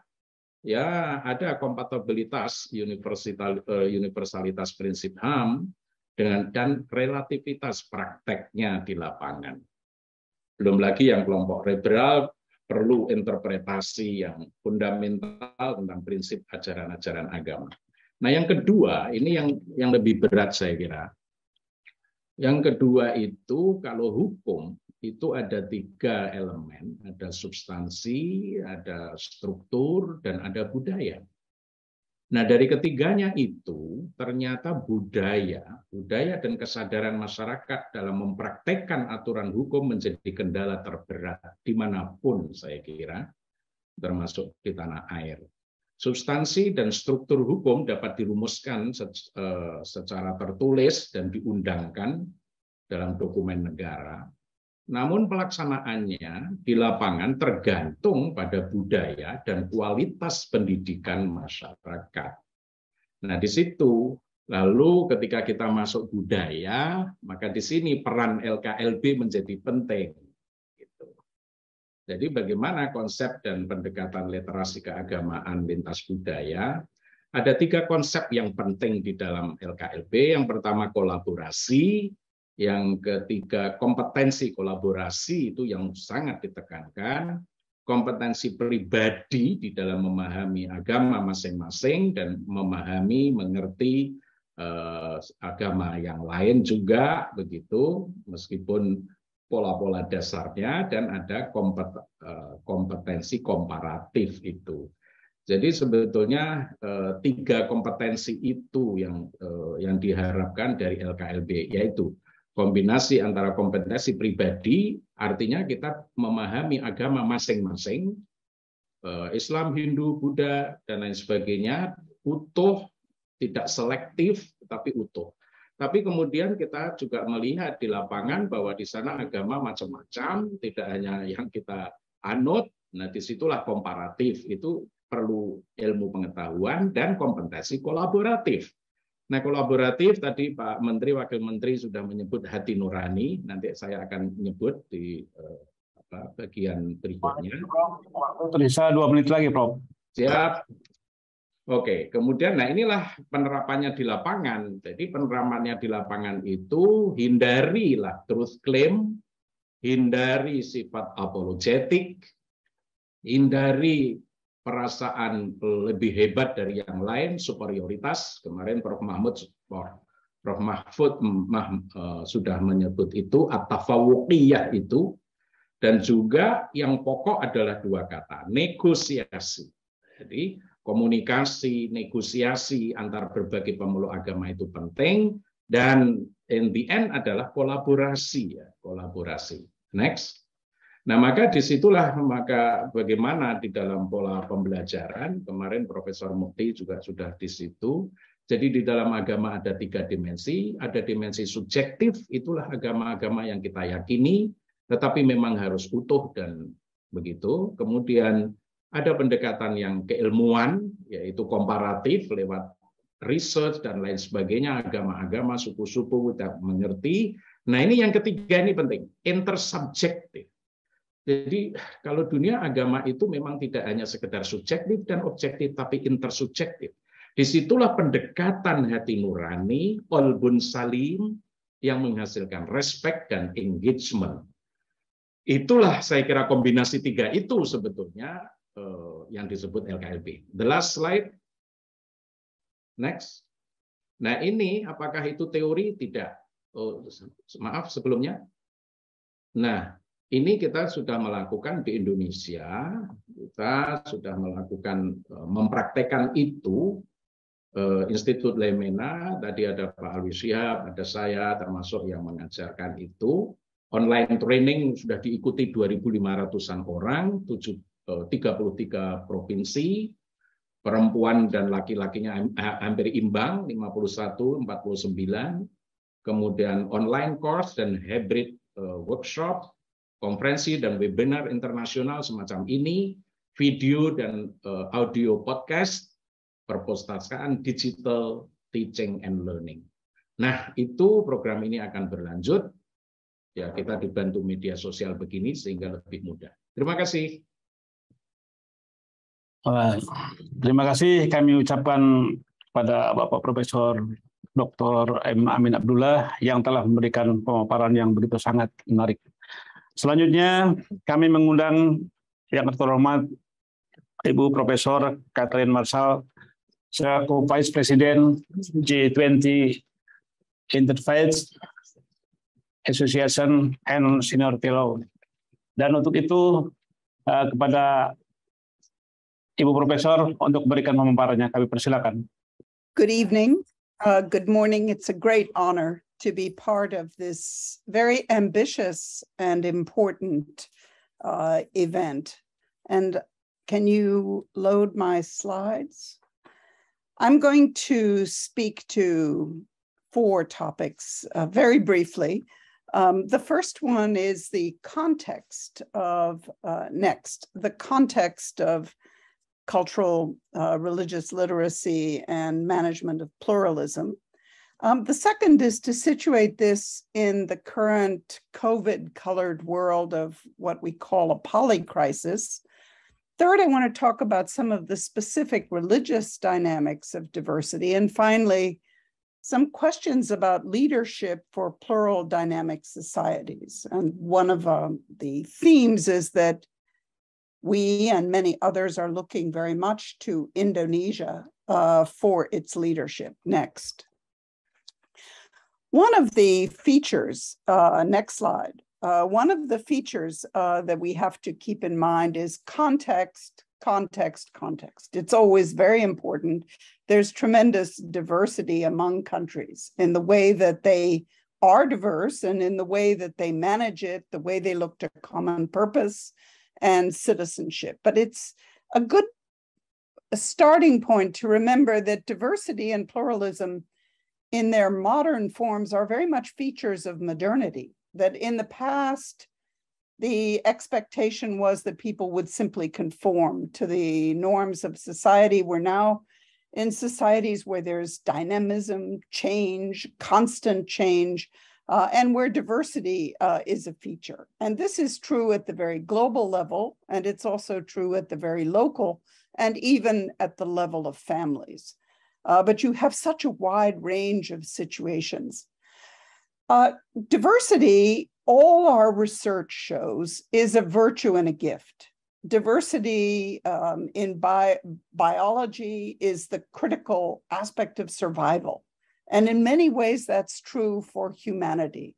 ya ada kompatibilitas universalitas prinsip HAM dan relativitas prakteknya di lapangan. Belum lagi yang kelompok liberal perlu interpretasi yang fundamental tentang prinsip ajaran-ajaran agama. Nah, yang kedua, ini yang lebih berat saya kira. Yang kedua itu kalau hukum itu ada 3 elemen, ada substansi, ada struktur, dan ada budaya. Nah, dari ketiganya itu ternyata budaya dan kesadaran masyarakat dalam mempraktekkan aturan hukum menjadi kendala terberat dimanapun saya kira, termasuk di tanah air. Substansi dan struktur hukum dapat dirumuskan secara tertulis dan diundangkan dalam dokumen negara. Namun pelaksanaannya di lapangan tergantung pada budaya dan kualitas pendidikan masyarakat. Nah, di situ lalu ketika kita masuk budaya, maka di sini peran LKLB menjadi penting. Gitu. Jadi bagaimana konsep dan pendekatan literasi keagamaan lintas budaya? Ada 3 konsep yang penting di dalam LKLB. Yang pertama kolaborasi. Yang ketiga, kompetensi kolaborasi itu yang sangat ditekankan, kompetensi pribadi di dalam memahami agama masing-masing dan memahami, mengerti agama yang lain juga begitu, meskipun pola-pola dasarnya, dan ada kompetensi komparatif itu. Jadi sebetulnya 3 kompetensi itu yang diharapkan dari LKLB, yaitu kombinasi antara kompetensi pribadi, artinya kita memahami agama masing-masing, Islam, Hindu, Buddha, dan lain sebagainya, utuh, tidak selektif, tapi utuh. Tapi kemudian kita juga melihat di lapangan bahwa di sana agama macam-macam, tidak hanya yang kita anut, nah disitulah komparatif, itu perlu ilmu pengetahuan dan kompetensi kolaboratif. Nah, kolaboratif tadi Pak Menteri, Wakil Menteri sudah menyebut hati nurani. Nanti saya akan menyebut di bagian berikutnya. Bisa 2 menit lagi, Prof. Siap. Oke, kemudian nah inilah penerapannya di lapangan. Jadi penerapannya di lapangan itu hindarilah truth claim, hindari sifat apologetik, hindari perasaan lebih hebat dari yang lain, superioritas. Kemarin Prof. Mahfud sudah menyebut itu, at-tafawuqiyah itu. Dan juga yang pokok adalah 2 kata, negosiasi. Jadi komunikasi, negosiasi antar berbagai pemeluk agama itu penting. Dan in the end adalah kolaborasi. Kolaborasi. Next. Nah, maka disitulah bagaimana di dalam pola pembelajaran, kemarin Profesor Mukti juga sudah di situ. Jadi di dalam agama ada 3 dimensi, ada dimensi subjektif, itulah agama-agama yang kita yakini, tetapi memang harus utuh dan begitu. Kemudian ada pendekatan yang keilmuan, yaitu komparatif lewat research dan lain sebagainya, agama-agama, suku-suku kita mengerti. Nah, ini yang ketiga, ini penting, intersubjektif. Jadi kalau dunia agama itu memang tidak hanya sekedar subjektif dan objektif, tapi intersubjektif. Disitulah pendekatan hati nurani, qalbun salim, yang menghasilkan respect dan engagement. Itulah saya kira kombinasi 3 itu sebetulnya yang disebut LKLB. The last slide. Next. Nah ini apakah itu teori? Tidak. Maaf sebelumnya. Nah, ini kita sudah melakukan di Indonesia, kita sudah melakukan mempraktekkan itu. Institut Lemena, tadi ada Pak Alwi Syihab, ada saya termasuk yang mengajarkan itu. Online training sudah diikuti 2.500-an orang, 33 provinsi, perempuan dan laki-lakinya hampir imbang, 51, 49, kemudian online course dan hybrid workshop, konferensi dan webinar internasional semacam ini, video dan audio podcast, perpustakaan digital, teaching and learning. Nah, itu program ini akan berlanjut. Ya, kita dibantu media sosial begini sehingga lebih mudah. Terima kasih. Terima kasih kami ucapkan pada Bapak Profesor Dr. M. Amin Abdullah yang telah memberikan pemaparan yang begitu sangat menarik. Selanjutnya kami mengundang yang terhormat Ibu Profesor Catherine Marshall selaku Vice President G20 Interfaith Association and Seniority Law. Dan untuk itu kepada Ibu Profesor untuk memberikan pemaparannya, kami persilakan. Good evening, good morning. It's a great honor to be part of this very ambitious and important event. And can you load my slides? I'm going to speak to 4 topics very briefly. The first one is the context of the context of cultural religious literacy and management of pluralism. The second is to situate this in the current COVID-colored world of what we call a polycrisis. Third, I want to talk about some of the specific religious dynamics of diversity. And finally, some questions about leadership for plural dynamic societies. And one of the themes is that we and many others are looking very much to Indonesia for its leadership. Next. One of the features, next slide, one of the features that we have to keep in mind is context, context, context. It's always very important. There's tremendous diversity among countries in the way that they are diverse and in the way that they manage it, the way they look to common purpose and citizenship. But it's a good starting point to remember that diversity and pluralism in their modern forms are very much features of modernity, that in the past, the expectation was that people would simply conform to the norms of society. We're now in societies where there's dynamism, change, constant change, and where diversity is a feature. And this is true at the very global level, and it's also true at the very local, and even at the level of families. But you have such a wide range of situations. Diversity, all our research shows, is a virtue and a gift. Diversity in biology is the critical aspect of survival. And in many ways, that's true for humanity.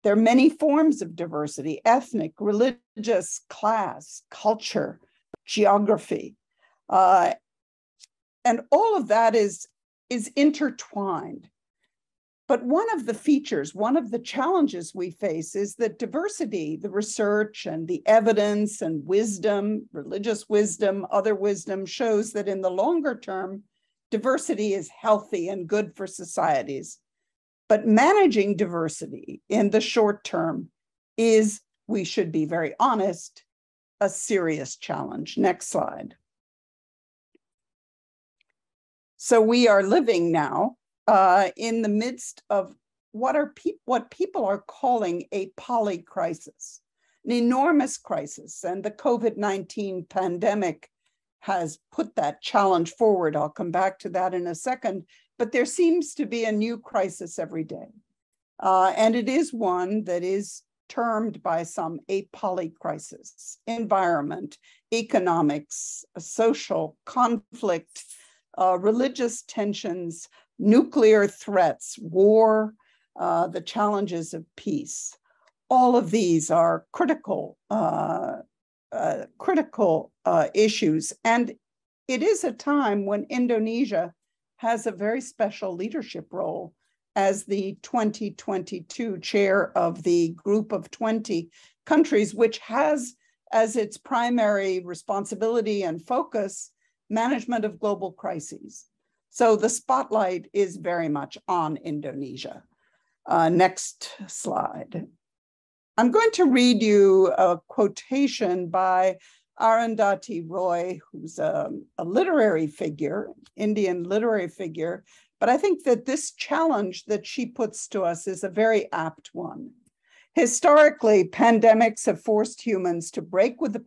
There are many forms of diversity: ethnic, religious, class, culture, geography. And all of that is intertwined. But one of the features, one of the challenges we face is that diversity, the research and the evidence and wisdom, religious wisdom, other wisdom, shows that in the longer term, diversity is healthy and good for societies. But managing diversity in the short term is, we should be very honest, a serious challenge. Next slide. So we are living now in the midst of what people are calling a polycrisis, an enormous crisis. And the COVID-19 pandemic has put that challenge forward. I'll come back to that in a second. But there seems to be a new crisis every day. And it is one that is termed by some a polycrisis: environment, economics, social conflict, religious tensions, nuclear threats, war, the challenges of peace. All of these are critical issues. And it is a time when Indonesia has a very special leadership role as the 2022 chair of the Group of 20 countries, which has as its primary responsibility and focus management of global crises. So the spotlight is very much on Indonesia. Next slide. I'm going to read you a quotation by Arundhati Roy, who's a literary figure, Indian literary figure, but I think that this challenge that she puts to us is a very apt one. Historically, pandemics have forced humans to break with the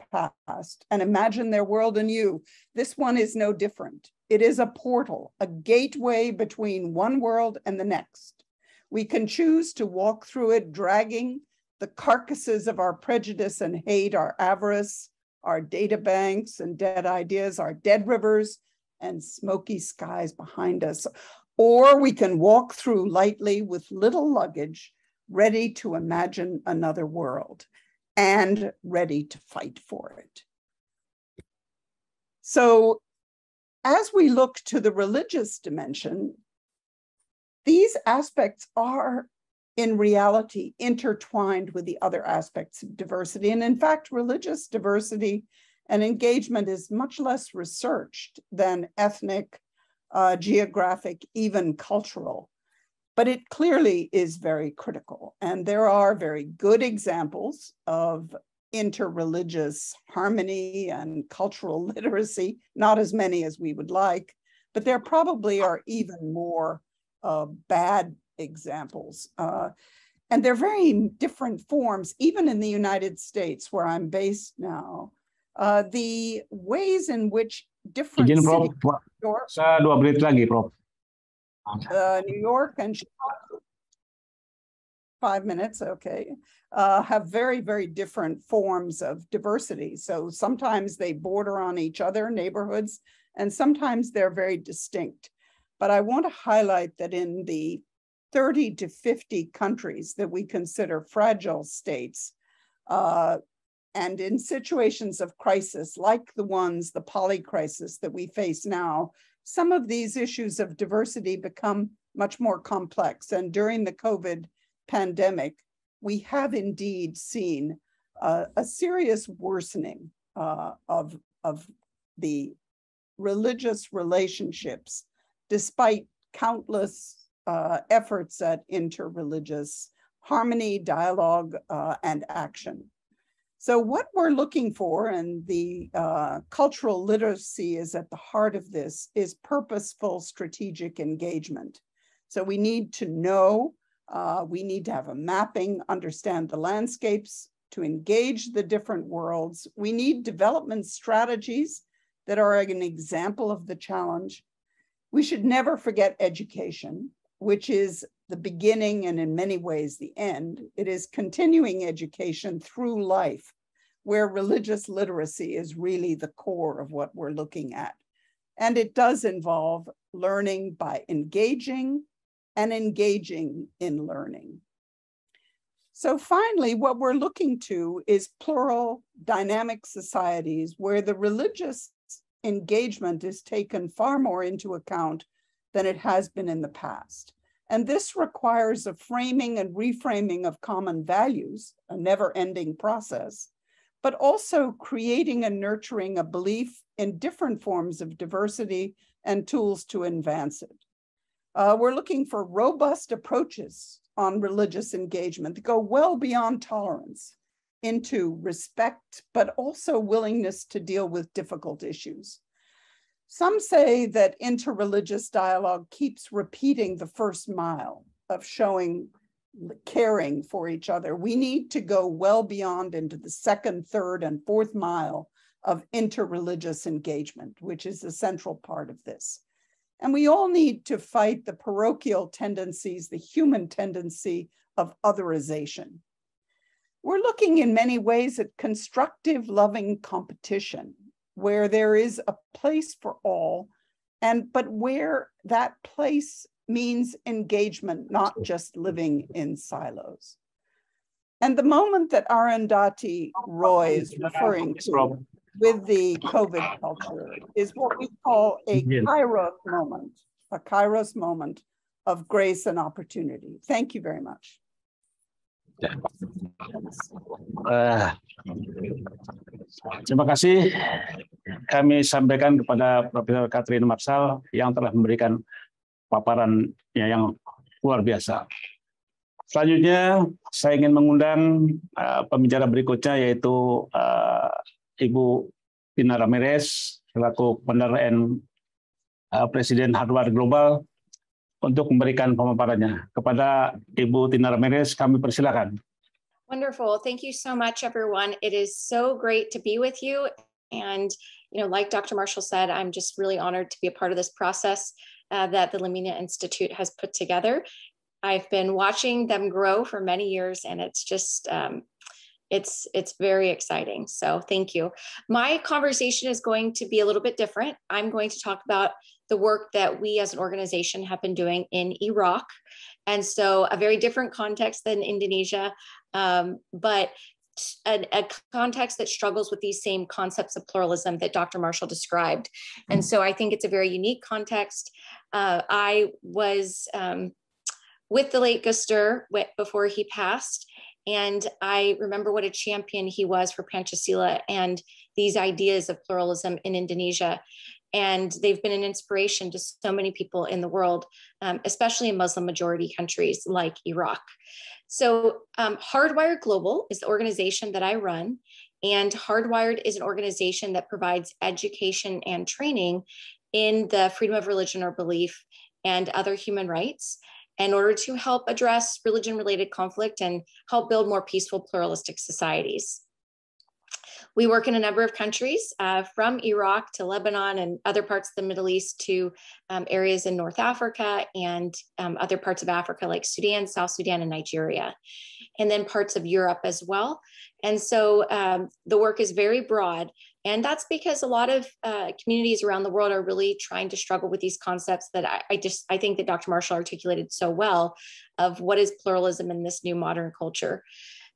past and imagine their world anew. This one is no different. It is a portal, a gateway between one world and the next. We can choose to walk through it, dragging the carcasses of our prejudice and hate, our avarice, our data banks and dead ideas, our dead rivers and smoky skies behind us. Or we can walk through lightly with little luggage, ready to imagine another world, and ready to fight for it. So as we look to the religious dimension, these aspects are in reality intertwined with the other aspects of diversity. And in fact, religious diversity and engagement is much less researched than ethnic, geographic, even cultural. But it clearly is very critical. And there are very good examples of interreligious harmony and cultural literacy, not as many as we would like, but there probably are even more bad examples. And they're very different forms, even in the United States, where I'm based now. The ways in which different Izin, cities, Prof. New York, Saya 2 menit lagi, Prof. New York and Chicago, 5 minutes, okay, have very, very different forms of diversity. So sometimes they border on each other, neighborhoods, and sometimes they're very distinct. But I want to highlight that in the 30 to 50 countries that we consider fragile states, and in situations of crisis, like the ones, the poly crisis that we face now, some of these issues of diversity become much more complex. And during the COVID pandemic, we have indeed seen a serious worsening of the religious relationships, despite countless efforts at interreligious harmony, dialogue, and action. So what we're looking for, and the cultural literacy is at the heart of this, is purposeful strategic engagement. So we need to know, we need to have a mapping, understand the landscapes, to engage the different worlds. We need development strategies that are an example of the challenge. We should never forget education, which is the beginning and in many ways the end. It is continuing education through life, where religious literacy is really the core of what we're looking at. And it does involve learning by engaging and engaging in learning. So finally, what we're looking to is plural, dynamic societies where the religious engagement is taken far more into account than it has been in the past. And this requires a framing and reframing of common values, a never-ending process, but also creating and nurturing a belief in different forms of diversity and tools to advance it. We're looking for robust approaches on religious engagement that go well beyond tolerance into respect, but also willingness to deal with difficult issues. Some say that interreligious dialogue keeps repeating the first mile of showing caring for each other. We need to go well beyond into the second, third, and fourth mile of interreligious engagement, which is a central part of this. And we all need to fight the parochial tendencies, the human tendency of otherization. We're looking in many ways at constructive, loving competition, where there is a place for all, but where that place means engagement, not just living in silos. And the moment that Arundhati Roy is referring to with the COVID culture is what we call a kairos moment of grace and opportunity. Thank you very much. Terima kasih kami sampaikan kepada Profesor Kathryn Marshall yang telah memberikan paparannya yang luar biasa. Selanjutnya saya ingin mengundang pembicara berikutnya, yaitu Ibu Tina Ramirez selaku Founder and Presiden Hardware Global untuk memberikan pemaparannya. Kepada Ibu Tina Ramirez kami persilakan. Wonderful. Thank you so much, everyone. It is so great to be with you. And, like Dr. Marshall said, I'm just really honored to be a part of this process that the Lamina Institute has put together. I've been watching them grow for many years, and it's just, it's very exciting. So thank you. My conversation is going to be a little bit different. I'm going to talk about the work that we as an organization have been doing in Iraq And so a very different context than Indonesia, but a context that struggles with these same concepts of pluralism that Dr. Marshall described. And so I think it's a very unique context. I was with the late Gustur before he passed, and I remember what a champion he was for Pancasila and these ideas of pluralism in Indonesia. And they've been an inspiration to so many people in the world, especially in Muslim majority countries like Iraq. So Hardwired Global is the organization that I run. And Hardwired is an organization that provides education and training in the freedom of religion or belief and other human rights in order to help address religion-related conflict and help build more peaceful, pluralistic societies. We work in a number of countries, from Iraq to Lebanon and other parts of the Middle East to areas in North Africa and other parts of Africa like Sudan, South Sudan, and Nigeria, and then parts of Europe as well. And so the work is very broad. And that's because a lot of communities around the world are really trying to struggle with these concepts that I think that Dr. Marshall articulated so well of what is pluralism in this new modern culture.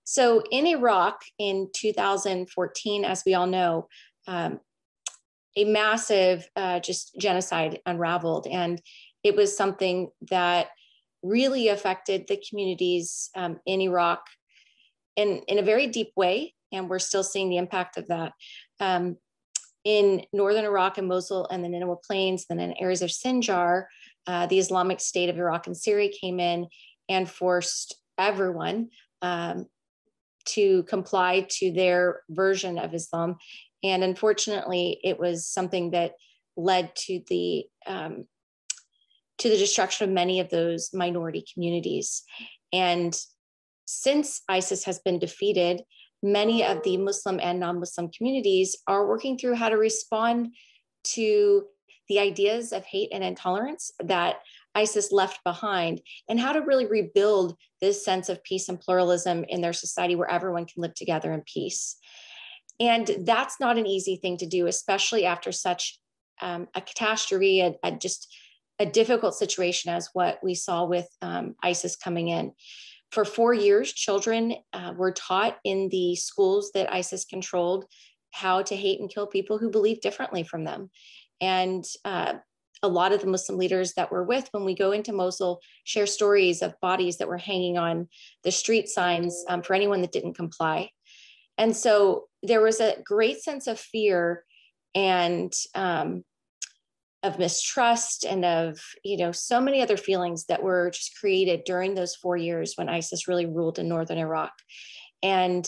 So in Iraq in 2014, as we all know, a massive just genocide unraveled. And it was something that really affected the communities in Iraq in a very deep way. And we're still seeing the impact of that. In northern Iraq and Mosul and the Nineveh Plains, then in areas of Sinjar, the Islamic State of Iraq and Syria came in and forced everyone to comply to their version of Islam. And unfortunately, it was something that led to the destruction of many of those minority communities. And since ISIS has been defeated, many of the Muslim and non-Muslim communities are working through how to respond to the ideas of hate and intolerance that ISIS left behind, and how to really rebuild this sense of peace and pluralism in their society where everyone can live together in peace. And that's not an easy thing to do, especially after such a catastrophe, just a difficult situation as what we saw with ISIS coming in. For 4 years, children were taught in the schools that ISIS controlled how to hate and kill people who believe differently from them. And a lot of the Muslim leaders that we're with when we go into Mosul share stories of bodies that were hanging on the street signs for anyone that didn't comply. And so there was a great sense of fear and of mistrust and of, so many other feelings that were just created during those 4 years when ISIS really ruled in northern Iraq. And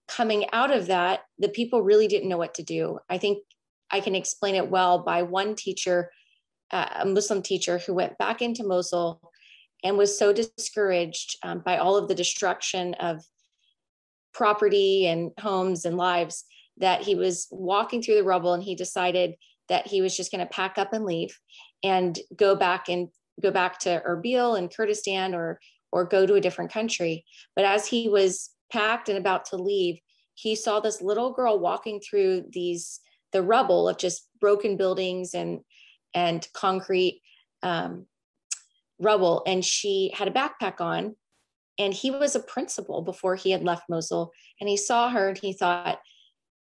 coming out of that, the people really didn't know what to do. I think I can explain it well by one teacher, a Muslim teacher who went back into Mosul and was so discouraged by all of the destruction of property and homes and lives that he was walking through the rubble, and he decided that he was just going to pack up and leave and go back to Erbil and Kurdistan or go to a different country. But as he was packed and about to leave, he saw this little girl walking through the rubble of just broken buildings and concrete rubble. And she had a backpack on, and he was a principal before he had left Mosul. And he saw her and he thought,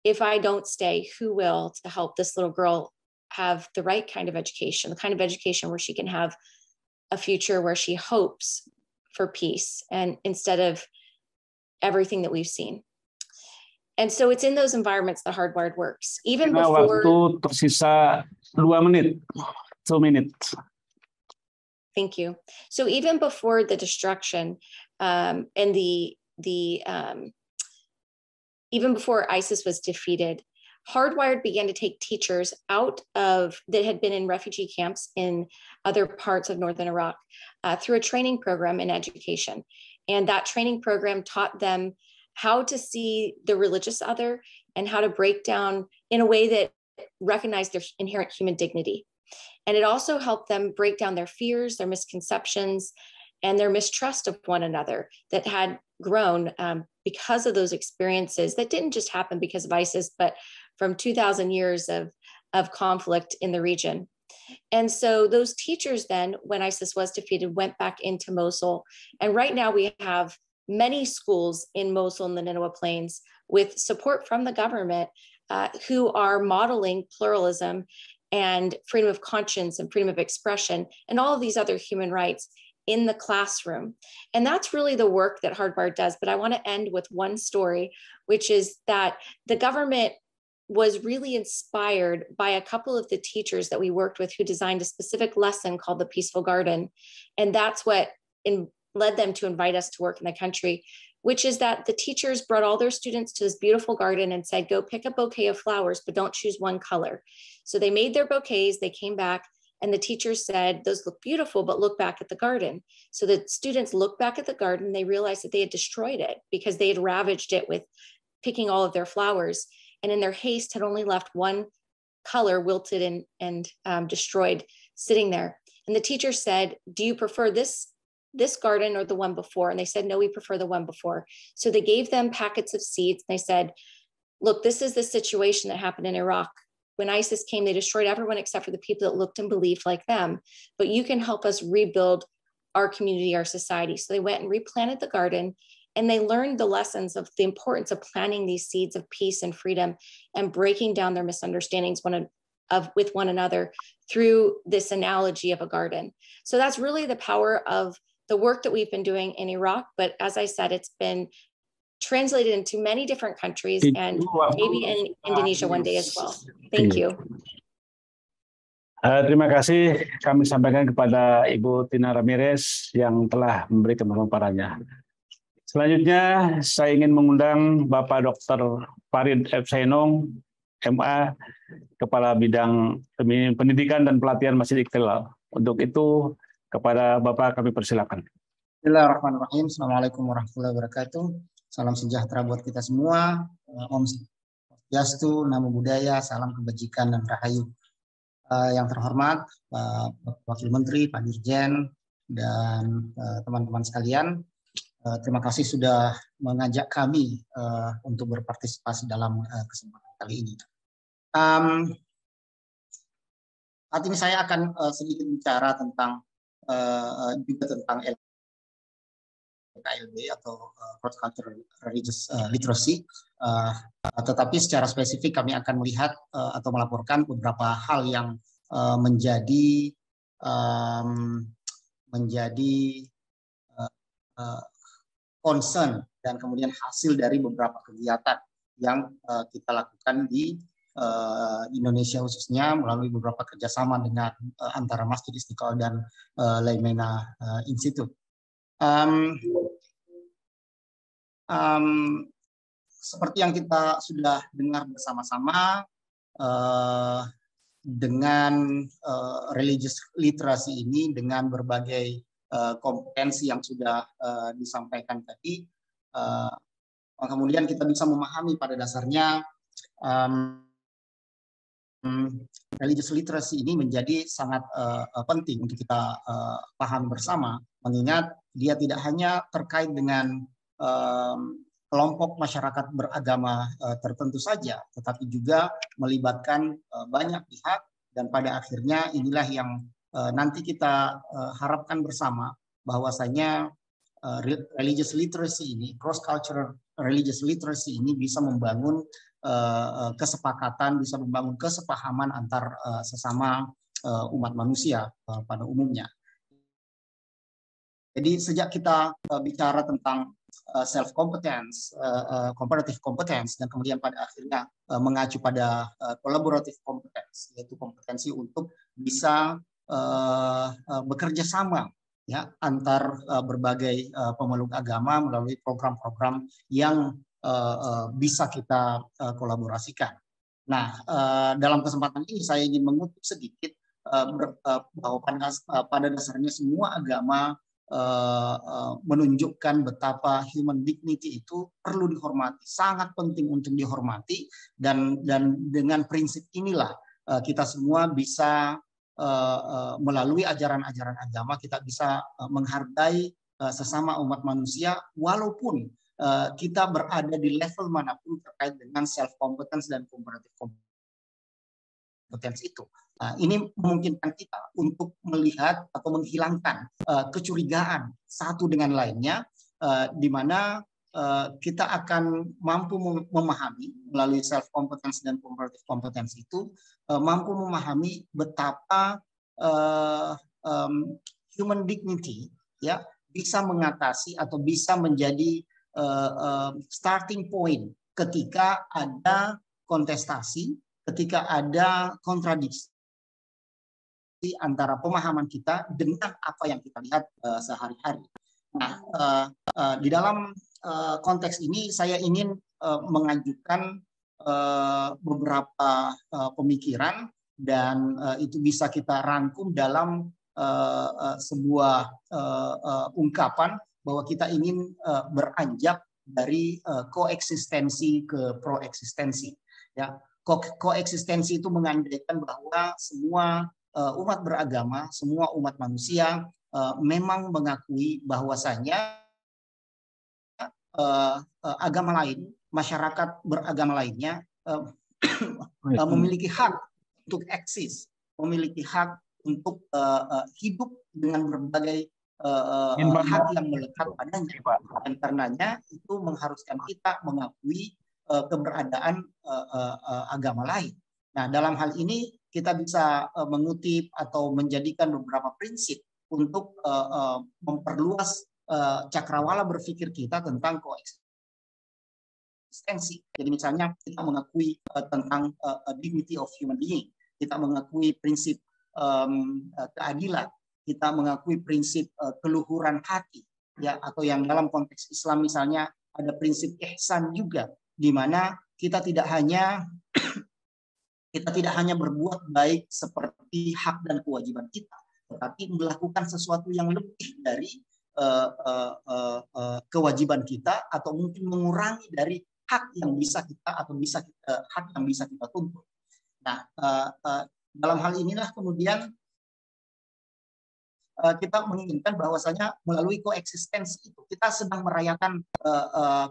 if I don't stay, who will, to help this little girl have the right kind of education, the kind of education where she can have a future where she hopes for peace, and instead of everything that we've seen. And so it's in those environments that Hardwired works. Even before... Waktu tersisa 2 menit. 2 minutes. Thank you. So even before the destruction and even before ISIS was defeated, Hardwired began to take teachers out of that had been in refugee camps in other parts of northern Iraq through a training program in education. And that training program taught them how to see the religious other and how to break down in a way that recognized their inherent human dignity. And it also helped them break down their fears, their misconceptions, and their mistrust of one another that had grown because of those experiences that didn't just happen because of ISIS, but from 2,000 years of conflict in the region. And so those teachers then, when ISIS was defeated, went back into Mosul. And right now we have many schools in Mosul and the Nineveh Plains with support from the government who are modeling pluralism and freedom of conscience and freedom of expression and all of these other human rights in the classroom. And that's really the work that Hardwired does. But I want to end with one story, which is that the government was really inspired by a couple of the teachers that we worked with who designed a specific lesson called the Peaceful Garden. And that's what led them to invite us to work in the country, which is that the teachers brought all their students to this beautiful garden and said, go pick a bouquet of flowers, but don't choose one color. So they made their bouquets, they came back, and the teachers said, those look beautiful, but look back at the garden. So the students looked back at the garden, they realized that they had destroyed it because they had ravaged it with picking all of their flowers. And in their haste had only left one color wilted and destroyed sitting there. And the teacher said, do you prefer this garden or the one before? And they said, no, we prefer the one before. So they gave them packets of seeds. And they said, look, this is the situation that happened in Iraq. When ISIS came, they destroyed everyone except for the people that looked and believed like them. But you can help us rebuild our community, our society. So they went and replanted the garden, and they learned the lessons of the importance of planting these seeds of peace and freedom and breaking down their misunderstandings with one another through this analogy of a garden. So that's really the power of the work that we've been doing in Iraq. But as I said, it's been translated into many different countries and maybe in Indonesia one day as well. Thank you. Terima kasih kami sampaikan kepada Ibu Tina Ramirez yang telah memberikan pemaparannya. Selanjutnya saya ingin mengundang Bapak Dr. Farid F. Sainong, MA, Kepala Bidang Pendidikan dan Pelatihan Masjid Istiqlal. Untuk itu kepada Bapak kami persilakan. Bismillahirrahmanirrahim. Assalamualaikum warahmatullahi wabarakatuh. Salam sejahtera buat kita semua. Om Swastiastu, Namo Buddhaya, salam kebajikan dan rahayu. Yang terhormat Pak Wakil Menteri, Pak Dirjen, dan teman-teman sekalian, terima kasih sudah mengajak kami untuk berpartisipasi dalam kesempatan kali ini. Saat ini saya akan sedikit bicara tentang juga tentang KLB atau Cross Cultural Religious Literacy, tetapi secara spesifik kami akan melihat atau melaporkan beberapa hal yang menjadi concern dan kemudian hasil dari beberapa kegiatan yang kita lakukan di Indonesia khususnya melalui beberapa kerjasama dengan antara Masjid Istiqlal dan Laimena Institute. Seperti yang kita sudah dengar bersama-sama, dengan religious literacy ini, dengan berbagai kompetensi yang sudah disampaikan tadi, kemudian kita bisa memahami pada dasarnya religious literacy ini menjadi sangat penting untuk kita pahami bersama, mengingat dia tidak hanya terkait dengan kelompok masyarakat beragama tertentu saja, tetapi juga melibatkan banyak pihak, dan pada akhirnya inilah yang nanti kita harapkan bersama, bahwasanya religious literacy ini, cross-cultural religious literacy ini bisa membangun kesepakatan, bisa membangun kesepahaman antar sesama umat manusia pada umumnya. Jadi sejak kita bicara tentang self-competence, comparative competence, dan kemudian pada akhirnya mengacu pada collaborative competence, yaitu kompetensi untuk bisa bekerja sama ya antar berbagai pemeluk agama melalui program-program yang bisa kita kolaborasikan. Nah, dalam kesempatan ini saya ingin mengutip sedikit bahwa pada dasarnya semua agama menunjukkan betapa human dignity itu perlu dihormati, sangat penting untuk dihormati, dan dengan prinsip inilah kita semua bisa melalui ajaran-ajaran agama kita bisa menghargai sesama umat manusia walaupun kita berada di level manapun terkait dengan self competence dan comparative competence itu. Ini memungkinkan kita untuk melihat atau menghilangkan kecurigaan satu dengan lainnya, di mana kita akan mampu memahami melalui self competence dan comparative competence itu, mampu memahami betapa human dignity ya bisa mengatasi atau bisa menjadi starting point ketika ada kontestasi, ketika ada kontradiksi antara pemahaman kita dengan apa yang kita lihat sehari-hari. Nah, di dalam konteks ini saya ingin mengajukan beberapa pemikiran, dan itu bisa kita rangkum dalam sebuah ungkapan bahwa kita ingin beranjak dari koeksistensi ke proeksistensi. Ya, koeksistensi itu mengandaikan bahwa semua umat beragama, semua umat manusia memang mengakui bahwasanya agama lain, masyarakat beragama lainnya memiliki hak untuk eksis, memiliki hak untuk hidup dengan berbagai hak yang melekat padanya, dan karenanya itu mengharuskan kita mengakui keberadaan agama lain. Nah, dalam hal ini kita bisa mengutip atau menjadikan beberapa prinsip untuk memperluas cakrawala berpikir kita tentang koeksistensi. Jadi misalnya kita mengakui tentang dignity of human being, kita mengakui prinsip keadilan, kita mengakui prinsip keluhuran hati, ya, atau yang dalam konteks Islam misalnya ada prinsip ihsan juga, di mana kita tidak hanya berbuat baik seperti hak dan kewajiban kita, tetapi melakukan sesuatu yang lebih dari kewajiban kita, atau mungkin mengurangi dari hak yang bisa kita tuntut. Nah, dalam hal inilah kemudian kita menginginkan bahwasanya melalui koeksistensi itu kita sedang merayakan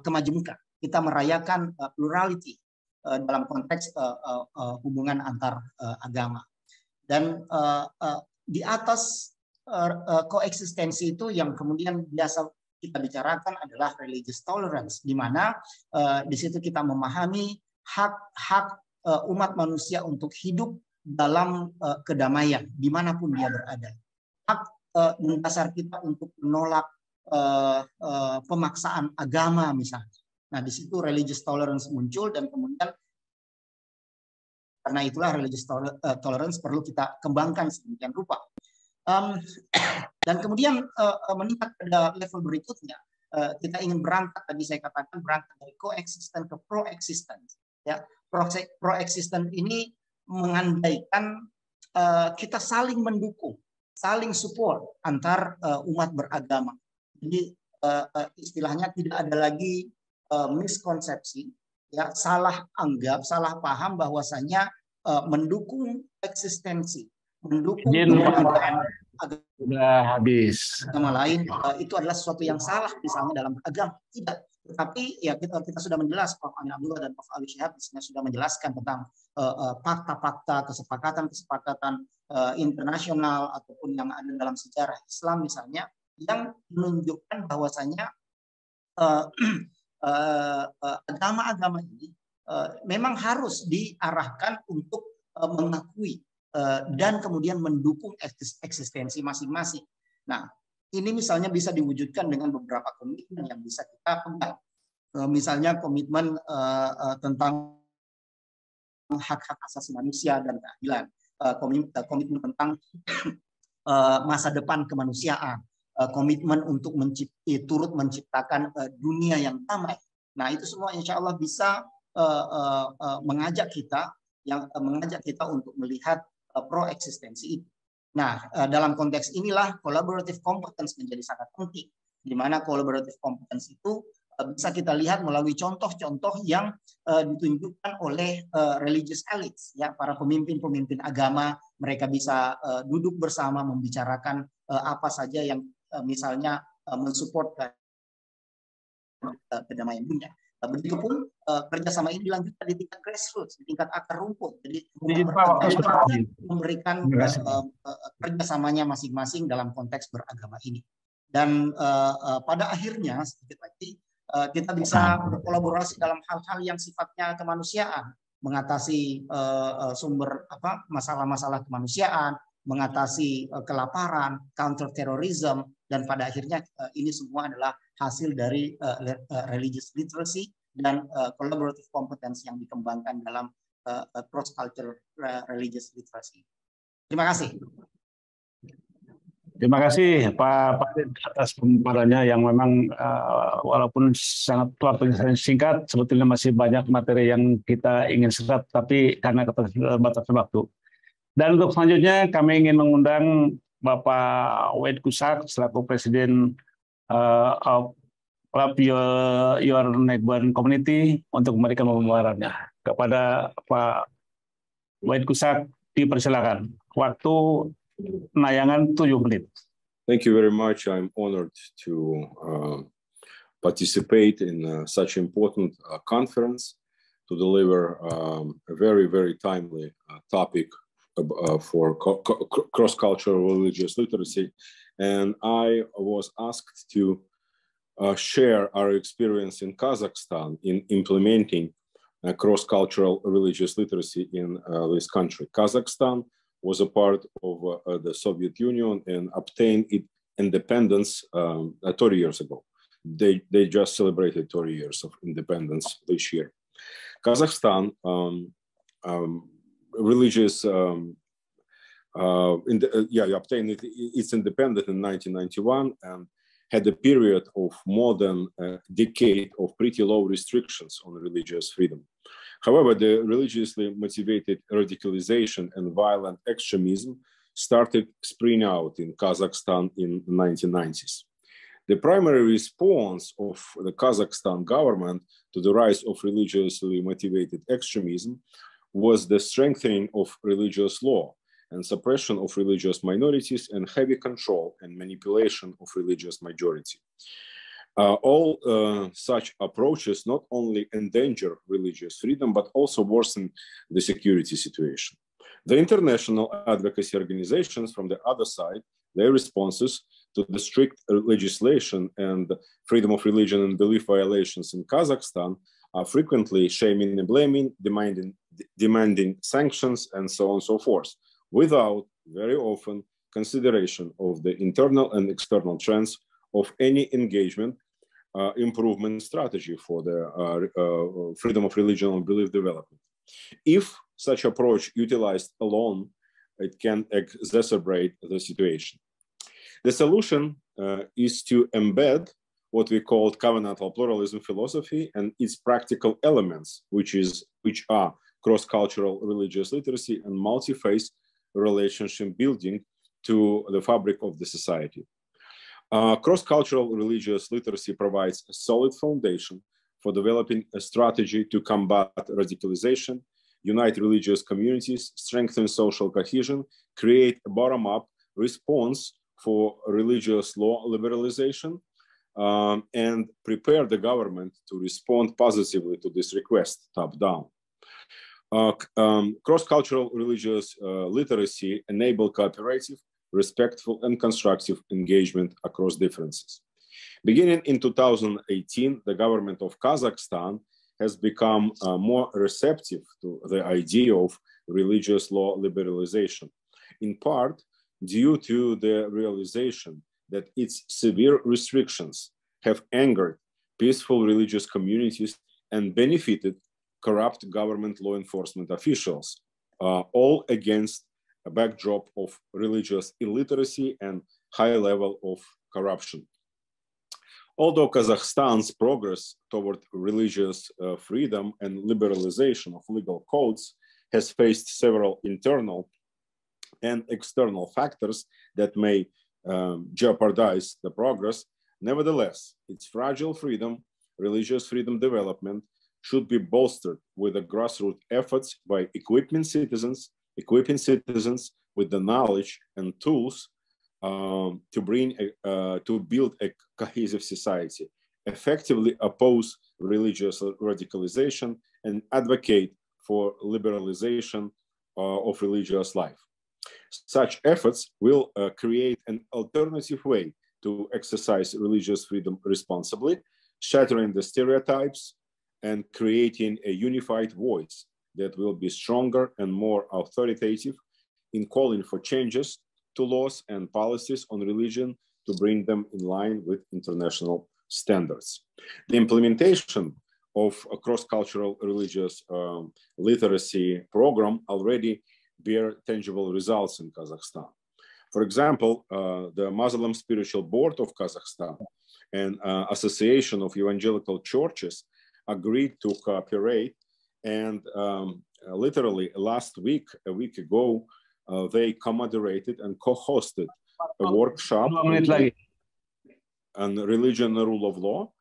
kemajemukan, kita merayakan plurality dalam konteks hubungan antar agama. Dan di atas koeksistensi itu yang kemudian biasa kita bicarakan adalah religious tolerance, di mana di situ kita memahami hak umat manusia untuk hidup dalam kedamaian dimanapun dia berada. Hak mendasar kita untuk menolak pemaksaan agama misalnya. Nah, di situ religious tolerance muncul, dan kemudian karena itulah religious tolerance perlu kita kembangkan sedemikian rupa. Dan kemudian meningkat pada level berikutnya, kita ingin berangkat, tadi saya katakan berangkat dari koeksisten ke proeksisten. Ya, proeksisten ini mengandaikan kita saling mendukung, saling support antar umat beragama. Jadi istilahnya tidak ada lagi miskonsepsi, ya, salah anggap, salah paham bahwasanya mendukung eksistensi, mendukung agama lain itu adalah sesuatu yang salah misalnya dalam agama. Tidak, tetapi ya kita sudah menjelaskan, Prof. Amin Abdullah dan Prof. Ali Shihab sudah menjelaskan tentang fakta-fakta, kesepakatan internasional ataupun yang ada dalam sejarah Islam misalnya, yang menunjukkan bahwasanya agama-agama ini memang harus diarahkan untuk mengakui dan kemudian mendukung eksistensi masing-masing. Nah, ini misalnya bisa diwujudkan dengan beberapa komitmen yang bisa kita pegang. Misalnya komitmen tentang hak-hak asasi manusia dan keadilan, komitmen tentang masa depan kemanusiaan, komitmen untuk turut menciptakan dunia yang damai. Nah, itu semua insya Allah bisa mengajak kita untuk melihat proeksistensi itu. Nah, dalam konteks inilah collaborative competence menjadi sangat penting, di mana collaborative competence itu bisa kita lihat melalui contoh-contoh yang ditunjukkan oleh religious elites, ya, para pemimpin-pemimpin agama. Mereka bisa duduk bersama membicarakan apa saja yang misalnya mensupport kedamaian dunia. Begitupun kerjasama ini dilanjutkan di tingkat grassroots, di tingkat akar rumput. Jadi memberikan kerjasamanya masing-masing dalam konteks beragama ini. Dan pada akhirnya sedikit lagi kita bisa berkolaborasi dalam hal-hal yang sifatnya kemanusiaan, mengatasi sumber masalah-masalah kemanusiaan, mengatasi kelaparan, counter terrorism, dan pada akhirnya ini semua adalah hasil dari religious literacy dan collaborative competence yang dikembangkan dalam cross cultural religious literacy. Terima kasih. Terima kasih Pak Padin atas pemaparannya yang memang walaupun sangat waktunya singkat, sebetulnya masih banyak materi yang kita ingin serap, tapi karena keterbatasan waktu. Dan untuk selanjutnya kami ingin mengundang Bapak Wade Kusak selaku Presiden of Love Your Neighbor Community untuk memberikan pemaparannya. Kepada Pak Wade Kusak dipersilakan. Waktu penayangan 7 menit. Thank you very much. I'm honored to participate in such important conference to deliver a very, very timely topic for cross-cultural religious literacy. And I was asked to share our experience in Kazakhstan in implementing cross-cultural religious literacy in this country. Kazakhstan was a part of the Soviet Union and obtained its independence 30 years ago. They just celebrated 30 years of independence this year. Kazakhstan obtained its independence in 1991 and had a period of more than a decade of pretty low restrictions on religious freedom. However, the religiously motivated radicalization and violent extremism started springing out in Kazakhstan in the 1990s. The primary response of the Kazakhstan government to the rise of religiously motivated extremism was the strengthening of religious law and suppression of religious minorities and heavy control and manipulation of religious majority. All such approaches not only endanger religious freedom, but also worsen the security situation. The international advocacy organizations from the other side, their responses to the strict legislation and freedom of religion and belief violations in Kazakhstan are frequently shaming and blaming, demanding sanctions, and so on and so forth, without very often consideration of the internal and external trends of any engagement improvement strategy for the freedom of religion and belief development. If such approach utilized alone, it can exacerbate the situation. The solution is to embed what we call covenantal pluralism philosophy and its practical elements, which are cross-cultural religious literacy and multi-faith relationship building to the fabric of the society. Cross-cultural religious literacy provides a solid foundation for developing a strategy to combat radicalization, unite religious communities, strengthen social cohesion, create a bottom-up response for religious law liberalization, and prepare the government to respond positively to this request, top-down. Cross-cultural religious literacy enable cooperative, respectful, and constructive engagement across differences. Beginning in 2018, the government of Kazakhstan has become more receptive to the idea of religious law liberalization, in part due to the realization that its severe restrictions have angered peaceful religious communities and benefited corrupt government law enforcement officials, all against a backdrop of religious illiteracy and high level of corruption. Although Kazakhstan's progress toward religious freedom and liberalization of legal codes has faced several internal and external factors that may jeopardize the progress, nevertheless, its fragile freedom, religious freedom development should be bolstered with the grassroots efforts by equipping citizens with the knowledge and tools to build a cohesive society effectively oppose religious radicalization and advocate for liberalization of religious life. Such efforts will create an alternative way to exercise religious freedom responsibly, shattering the stereotypes and creating a unified voice that will be stronger and more authoritative in calling for changes to laws and policies on religion to bring them in line with international standards. The implementation of a cross-cultural religious literacy program already bear tangible results in Kazakhstan. For example, the Muslim Spiritual Board of Kazakhstan and Association of Evangelical Churches agreed to cooperate, and literally last week, a week ago, they co-moderated and co-hosted a workshop on religion and rule of law,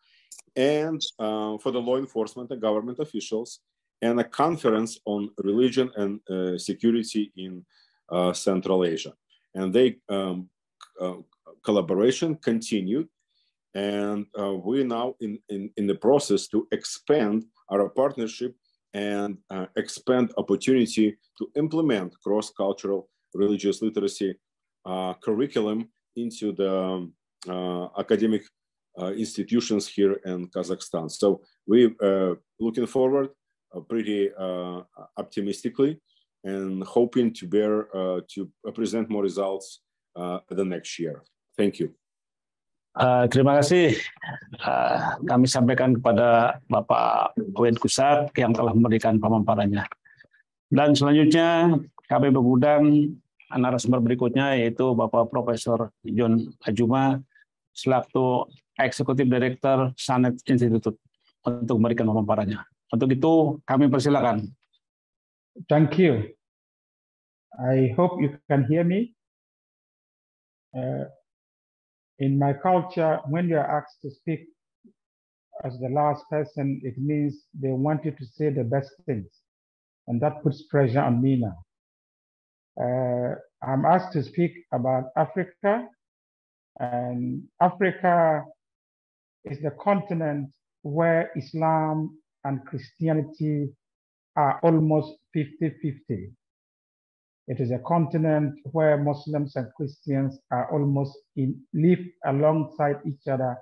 and for the law enforcement and government officials, and a conference on religion and security in Central Asia. And they collaboration continued, and we're now in the process to expand our partnership and expand opportunity to implement cross-cultural religious literacy curriculum into the academic institutions here in Kazakhstan. So we're looking forward pretty optimistically and hoping to to present more results the next year. Thank you. Terima kasih kami sampaikan kepada Bapak Wenkusak yang telah memberikan pemaparannya. Dan selanjutnya kami mengundang narasumber berikutnya, yaitu Bapak Profesor John Ajuma selaku Eksekutif Direktur Sanet Institute untuk memberikan pemaparannya. Untuk itu kami persilakan. Thank you. I hope you can hear me. In my culture, when you are asked to speak as the last person, it means they want you to say the best things. And that puts pressure on me now. I'm asked to speak about Africa. And Africa is the continent where Islam and Christianity are almost 50-50. It is a continent where Muslims and Christians are almost live alongside each other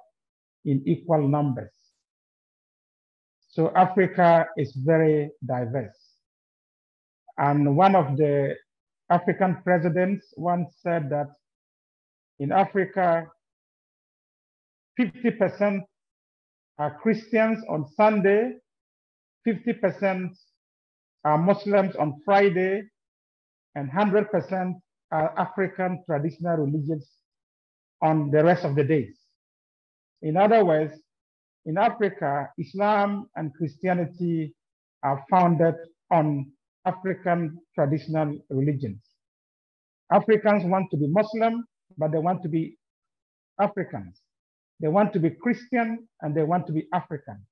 in equal numbers. So Africa is very diverse. And one of the African presidents once said that in Africa, 50% are Christians on Sunday, 50% are Muslims on Friday, and 100% are African traditional religions on the rest of the days. In other words, in Africa, Islam and Christianity are founded on African traditional religions. Africans want to be Muslim, but they want to be Africans. They want to be Christian, and they want to be Africans.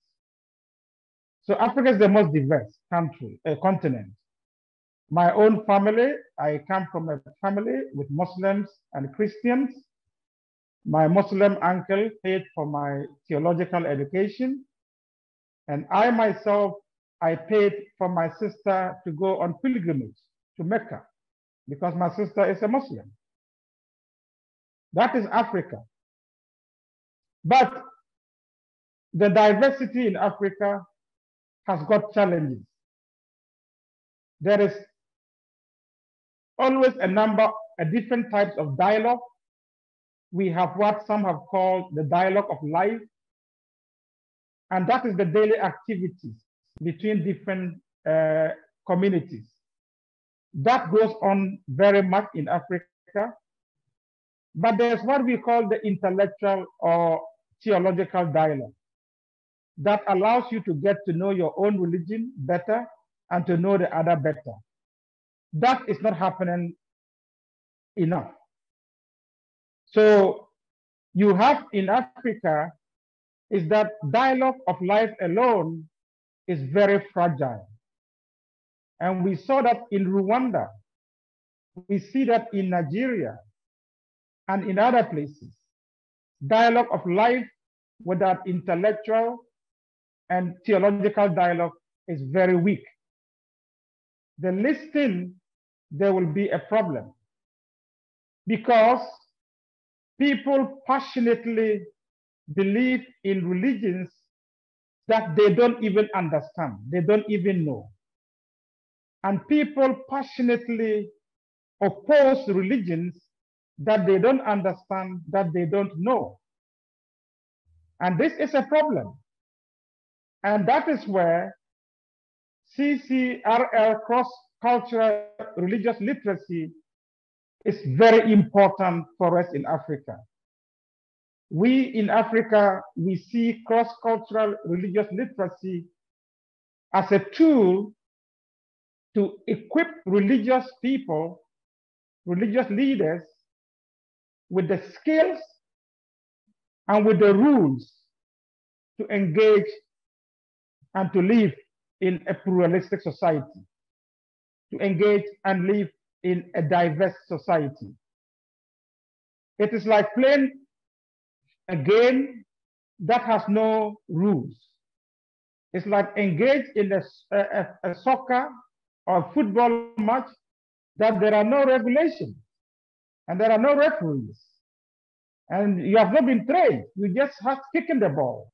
So Africa is the most diverse continent. My own family, I come from a family with Muslims and Christians. My Muslim uncle paid for my theological education. And I myself, I paid for my sister to go on pilgrimage to Mecca because my sister is a Muslim. That is Africa. But the diversity in Africa has got challenges. There is always a different types of dialogue. We have what some have called the dialogue of life. And that is the daily activities between different communities. That goes on very much in Africa. But there's what we call the intellectual or theological dialogue that allows you to get to know your own religion better and to know the other better. That is not happening enough. So you have in Africa is that dialogue of life alone is very fragile. And we saw that in Rwanda. We see that in Nigeria and in other places. Dialogue of life without intellectual and theological dialogue is very weak. The listening, there will be a problem because people passionately believe in religions that they don't even understand, they don't even know. And people passionately oppose religions that they don't understand, that they don't know. And this is a problem. And that is where CCRL, cross-cultural religious literacy, is very important for us in Africa. We in Africa, we see cross-cultural religious literacy as a tool to equip religious people, religious leaders, with the skills and with the rules to engage and to live in a pluralistic society, to engage and live in a diverse society. It is like playing a game that has no rules. It's like engage in a soccer or football match that there are no regulations and there are no referees. And you have not been trained. You just have kicking the ball.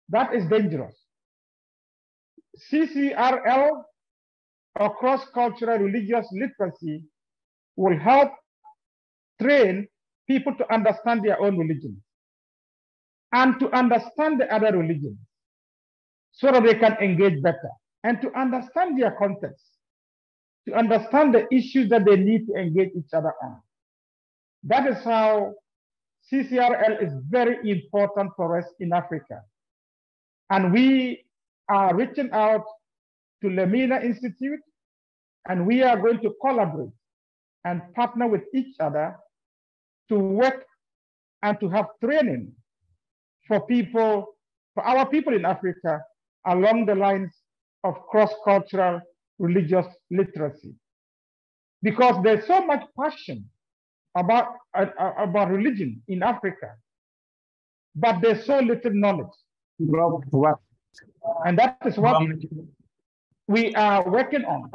That is dangerous. CCRL, or cross-cultural religious literacy, will help train people to understand their own religion and to understand the other religions so that they can engage better and to understand their context, to understand the issues that they need to engage each other on. That is how CCRL is very important for us in Africa. And we are reaching out to Lemina Institute, and we are going to collaborate and partner with each other to work and to have training for people, for our people in Africa, along the lines of cross-cultural religious literacy. Because there's so much passion about religion in Africa, but there's so little knowledge. And that is what we are working on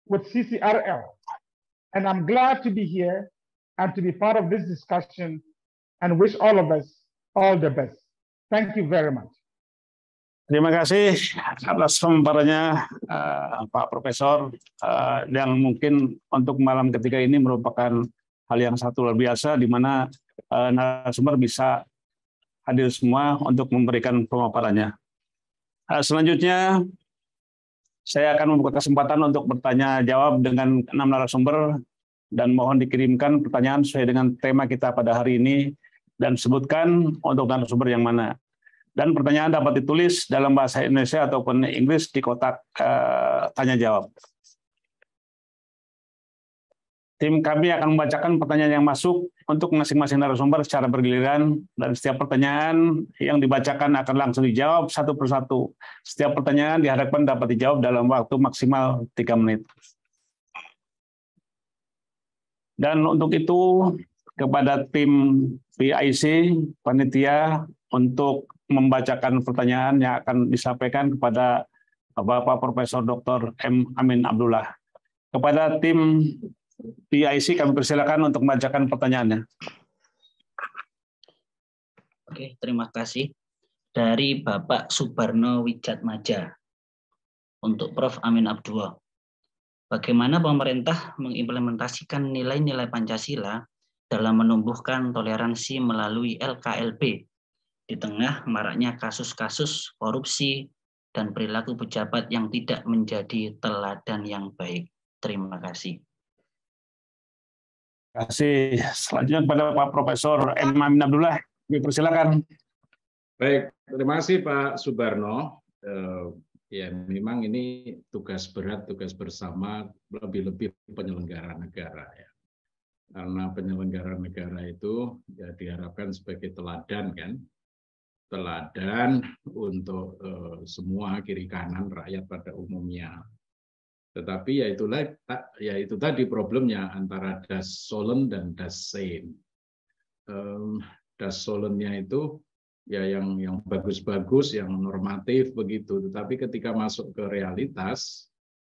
with CCRL. And I'm glad to be here and to be part of this discussion and wish all of us all the best. Thank you very much. Terima kasih atas pemaparannya Pak Profesor, yang mungkin untuk malam ketiga ini merupakan hal yang satu luar biasa, di mana narasumber bisa hadir semua untuk memberikan pemaparannya. Selanjutnya, saya akan membuka kesempatan untuk bertanya jawab dengan 6 narasumber, dan mohon dikirimkan pertanyaan sesuai dengan tema kita pada hari ini, dan sebutkan untuk narasumber yang mana. Dan pertanyaan dapat ditulis dalam bahasa Indonesia ataupun Inggris di kotak tanya jawab. Tim kami akan membacakan pertanyaan yang masuk untuk masing-masing narasumber secara bergiliran, dan setiap pertanyaan yang dibacakan akan langsung dijawab satu persatu. Setiap pertanyaan diharapkan dapat dijawab dalam waktu maksimal 3 menit. Dan untuk itu, kepada tim PIC, panitia, untuk membacakan pertanyaan yang akan disampaikan kepada Bapak Profesor Dr. M. Amin Abdullah. Kepada tim PIC kami persilakan untuk membacakan pertanyaannya. Oke, terima kasih. Dari Bapak Subarno Wijatmaja untuk Prof. Amin Abdullah. Bagaimana pemerintah mengimplementasikan nilai-nilai Pancasila dalam menumbuhkan toleransi melalui LKLB di tengah maraknya kasus-kasus korupsi dan perilaku pejabat yang tidak menjadi teladan yang baik? Terima kasih. Terima kasih. Selanjutnya kepada Pak Profesor M. Amin Abdullah, dipersilakan. Baik, terima kasih Pak Subarno. Ya, memang ini tugas berat, tugas bersama, lebih-lebih penyelenggara negara ya. Karena penyelenggara negara itu ya diharapkan sebagai teladan kan, teladan untuk semua kiri kanan rakyat pada umumnya. Tetapi ya itu tadi problemnya antara das Sollen dan das Sein. Das Sollennya itu ya yang bagus-bagus, yang normatif begitu. Tetapi ketika masuk ke realitas,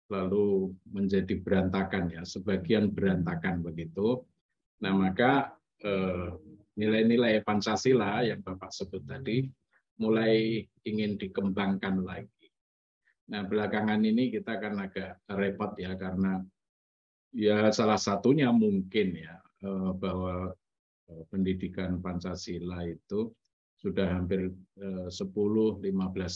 lalu menjadi berantakan ya, sebagian berantakan begitu. Nah maka nilai-nilai Pancasila yang Bapak sebut tadi mulai ingin dikembangkan lagi. Nah belakangan ini kita kan agak repot ya, karena ya salah satunya mungkin ya bahwa pendidikan Pancasila itu sudah hampir 10-15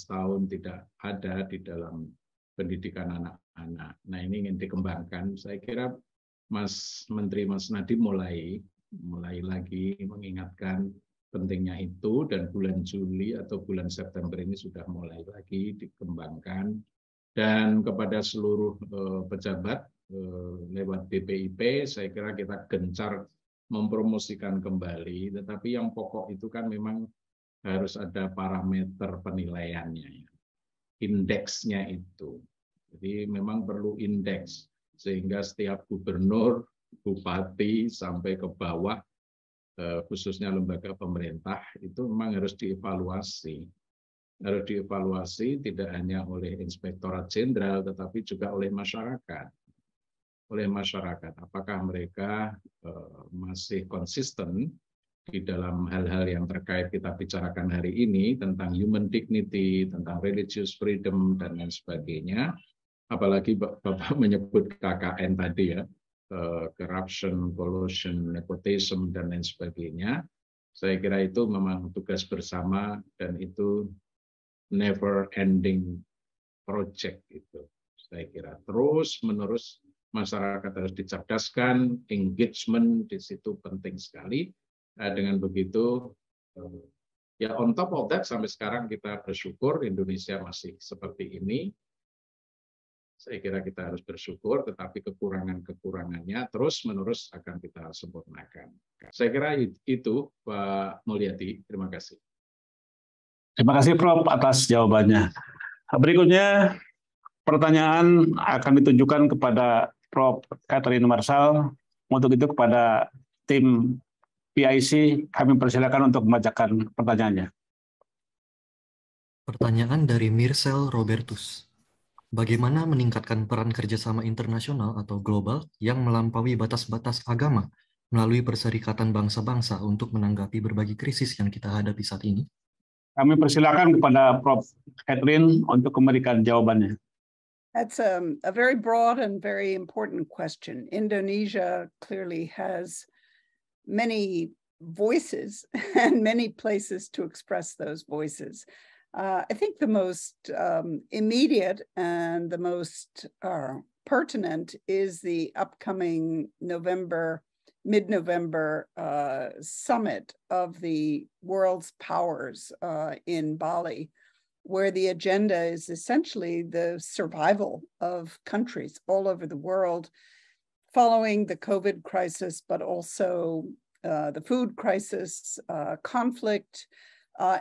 tahun tidak ada di dalam pendidikan anak-anak. Nah ini ingin dikembangkan. Saya kira Mas Menteri Mas Nadiem mulai lagi mengingatkan pentingnya itu, dan bulan Juli atau bulan September ini sudah mulai lagi dikembangkan. Dan kepada seluruh pejabat lewat BPIP, saya kira kita gencar mempromosikan kembali. Tetapi yang pokok itu kan memang harus ada parameter penilaiannya, indeksnya itu. Jadi memang perlu indeks, sehingga setiap gubernur, bupati, sampai ke bawah, khususnya lembaga pemerintah, itu memang harus dievaluasi. Harus dievaluasi tidak hanya oleh Inspektorat Jenderal, tetapi juga oleh masyarakat. Oleh masyarakat, apakah mereka masih konsisten di dalam hal-hal yang terkait kita bicarakan hari ini, tentang human dignity, tentang religious freedom, dan lain sebagainya. Apalagi Bapak menyebut KKN tadi ya, corruption, collusion, nepotism, dan lain sebagainya. Saya kira itu memang tugas bersama, dan itu never ending project itu. Saya kira terus-menerus masyarakat harus dicerdaskan, engagement di situ penting sekali. Dengan begitu, ya on top of that, sampai sekarang kita bersyukur Indonesia masih seperti ini. Saya kira kita harus bersyukur, tetapi kekurangan-kekurangannya terus-menerus akan kita sempurnakan. Saya kira itu, Pak Mulyadi. Terima kasih. Terima kasih, Prof, atas jawabannya. Berikutnya, pertanyaan akan ditujukan kepada Prof. Catherine Marshall. Untuk itu kepada tim PIC, kami persilakan untuk membacakan pertanyaannya. Pertanyaan dari Mirsel Robertus. Bagaimana meningkatkan peran kerjasama internasional atau global yang melampaui batas-batas agama melalui Perserikatan Bangsa-Bangsa untuk menanggapi berbagai krisis yang kita hadapi saat ini? Kami persilakan kepada Prof. Catherine untuk memberikan jawabannya. That's a very broad and very important question. Indonesia clearly has many voices and many places to express those voices. I think the most immediate and the most pertinent is the upcoming mid-November summit of the world's powers in Bali, where the agenda is essentially the survival of countries all over the world following the COVID crisis, but also the food crisis, conflict,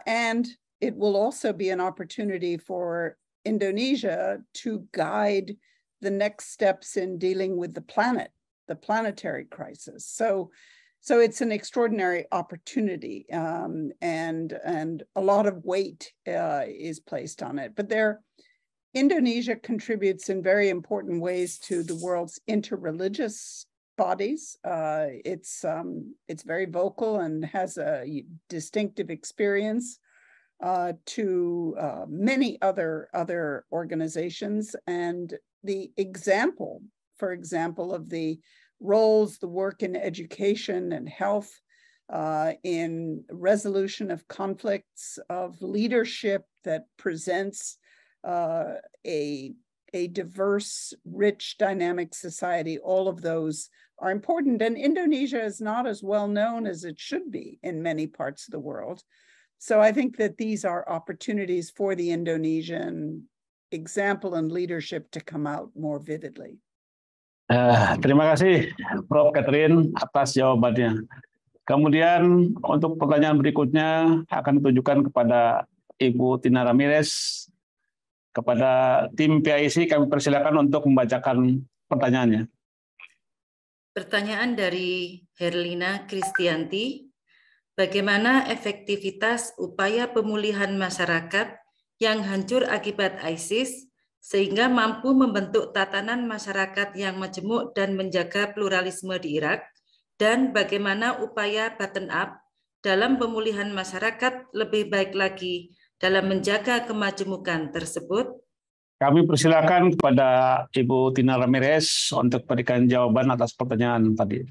and it will also be an opportunity for Indonesia to guide the next steps in dealing with the planet, the planetary crisis. So it's an extraordinary opportunity, and a lot of weight is placed on it. But Indonesia contributes in very important ways to the world's interreligious bodies. It's very vocal and has a distinctive experience to many other organizations, and the example, for example, of the roles, the work in education and health, in resolution of conflicts, of leadership that presents a diverse, rich, dynamic society. All of those are important. And Indonesia is not as well known as it should be in many parts of the world. So I think that these are opportunities for the Indonesian example and leadership to come out more vividly. Terima kasih, Prof. Catherine, atas jawabannya. Kemudian untuk pertanyaan berikutnya akan ditujukan kepada Ibu Tina Ramirez. Kepada tim PIC kami persilakan untuk membacakan pertanyaannya. Pertanyaan dari Herlina Kristianti. bagaimana efektivitas upaya pemulihan masyarakat yang hancur akibat ISIS sehingga mampu membentuk tatanan masyarakat yang majemuk dan menjaga pluralisme di Irak, dan bagaimana upaya bottom up dalam pemulihan masyarakat lebih baik lagi dalam menjaga kemajemukan tersebut. Kami persilakan kepada Ibu Tina Ramirez untuk memberikan jawaban atas pertanyaan tadi.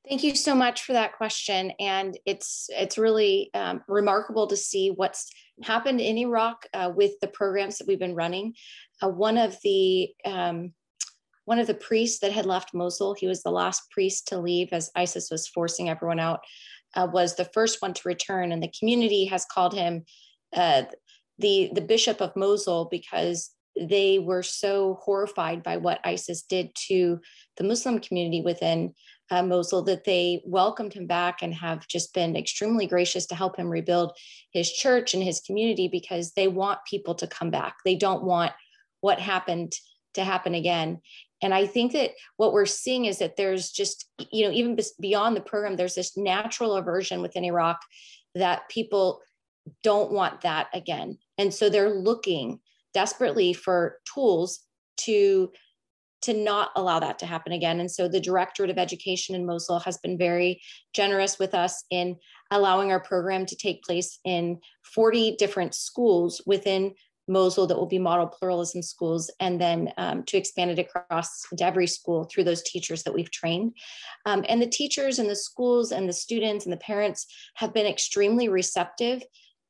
Thank you so much for that question, and it's really remarkable to see what's happened in Iraq with the programs that we've been running. One of the priests that had left Mosul, he was the last priest to leave as ISIS was forcing everyone out, was the first one to return, and the community has called him the Bishop of Mosul because they were so horrified by what ISIS did to the Muslim community within Mosul that they welcomed him back and have just been extremely gracious to help him rebuild his church and his community, because they want people to come back. They don't want what happened to happen again. And I think that what we're seeing is that there's just, even beyond the program, there's this natural aversion within Iraq that people don't want that again. And so they're looking desperately for tools to not allow that to happen again. And so the Directorate of Education in Mosul has been very generous with us in allowing our program to take place in 40 different schools within Mosul that will be model pluralism schools, and then to expand it across to every school through those teachers that we've trained. And the teachers and the schools and the students and the parents have been extremely receptive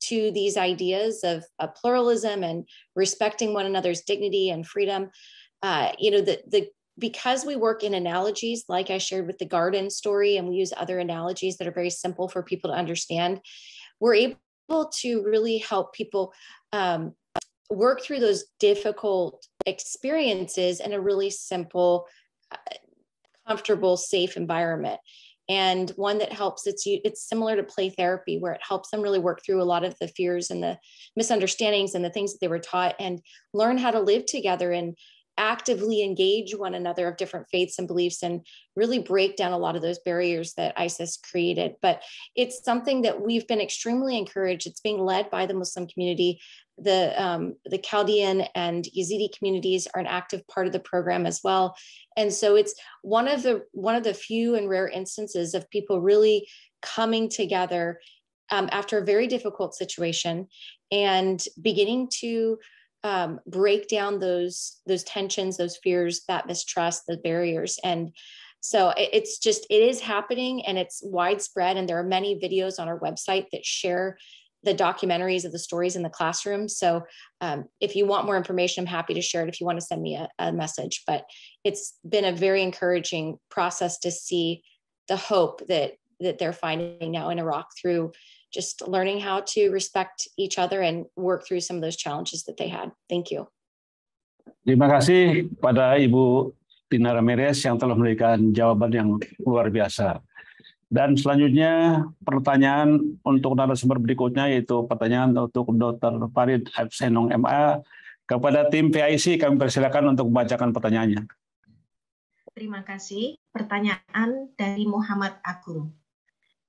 to these ideas of pluralism and respecting one another's dignity and freedom. Because we work in analogies, like I shared with the garden story, and we use other analogies that are very simple for people to understand, we're able to really help people work through those difficult experiences in a really simple, comfortable, safe environment. And one that helps, it's similar to play therapy, where it helps them really work through a lot of the fears and the misunderstandings and the things that they were taught, and learn how to live together and actively engage one another of different faiths and beliefs, and really break down a lot of those barriers that ISIS created. But it's something that we've been extremely encouraged. It's being led by the Muslim community. The Chaldean and Yazidi communities are an active part of the program as well. And so it's one of the few and rare instances of people really coming together after a very difficult situation and beginning to break down those tensions, those fears, that mistrust, the barriers. And so it is happening, and it's widespread. And there are many videos on our website that share the documentaries of the stories in the classroom. So if you want more information, I'm happy to share it if you want to send me a message. But it's been a very encouraging process to see the hope that they're finding now in Iraq through just learning how to respect each other and work through some of those challenges that they had. Thank you. Terima kasih pada Ibu Tina Ramirez yang telah memberikan jawaban yang luar biasa. Dan selanjutnya pertanyaan untuk narasumber berikutnya, yaitu pertanyaan untuk Dr. Farid Senong MA. Kepada tim PIC kami persilakan untuk membacakan pertanyaannya. Terima kasih. Pertanyaan dari Muhammad Agung.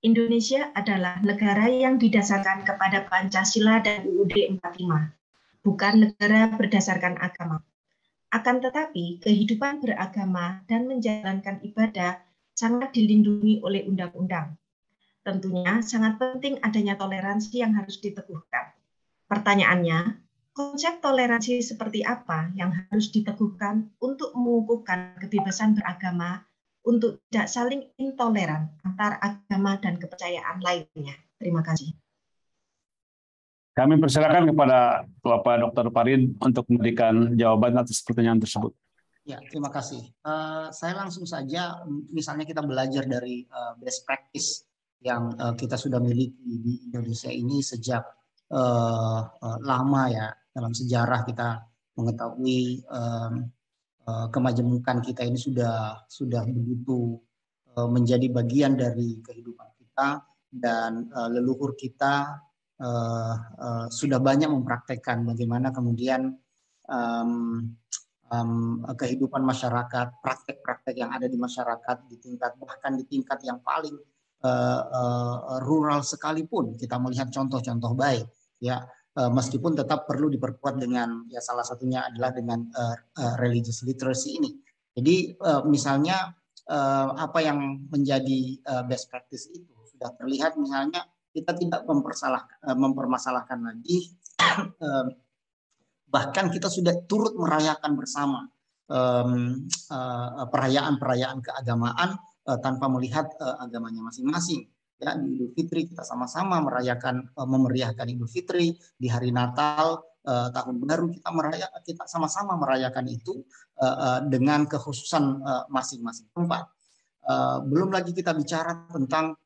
Indonesia adalah negara yang didasarkan kepada Pancasila dan UUD 45, bukan negara berdasarkan agama. Akan tetapi, kehidupan beragama dan menjalankan ibadah sangat dilindungi oleh undang-undang. Tentunya sangat penting adanya toleransi yang harus diteguhkan. Pertanyaannya, konsep toleransi seperti apa yang harus diteguhkan untuk mengukuhkan kebebasan beragama untuk tidak saling intoleran antar agama dan kepercayaan lainnya? Terima kasih. Kami persilakan kepada Bapak Dr. Farid untuk memberikan jawaban atas pertanyaan tersebut. Ya, terima kasih. Saya langsung saja, misalnya kita belajar dari best practice yang kita sudah miliki di Indonesia ini sejak lama ya. Dalam sejarah kita mengetahui kemajemukan kita ini sudah begitu menjadi bagian dari kehidupan kita, dan leluhur kita sudah banyak mempraktekkan bagaimana kemudian kehidupan masyarakat, praktek-praktek yang ada di masyarakat bahkan di tingkat yang paling rural sekalipun kita melihat contoh-contoh baik, ya, meskipun tetap perlu diperkuat dengan, ya, salah satunya adalah dengan religious literacy ini. Jadi misalnya apa yang menjadi best practice itu sudah terlihat, misalnya kita tidak mempermasalahkan lagi, bahkan kita sudah turut merayakan bersama perayaan-perayaan keagamaan tanpa melihat agamanya masing-masing. Ya, di Idul Fitri kita sama-sama merayakan, memeriahkan Idul Fitri. Di hari Natal, tahun baru, kita sama-sama merayakan itu dengan kekhususan masing-masing tempat. Belum lagi kita bicara tentang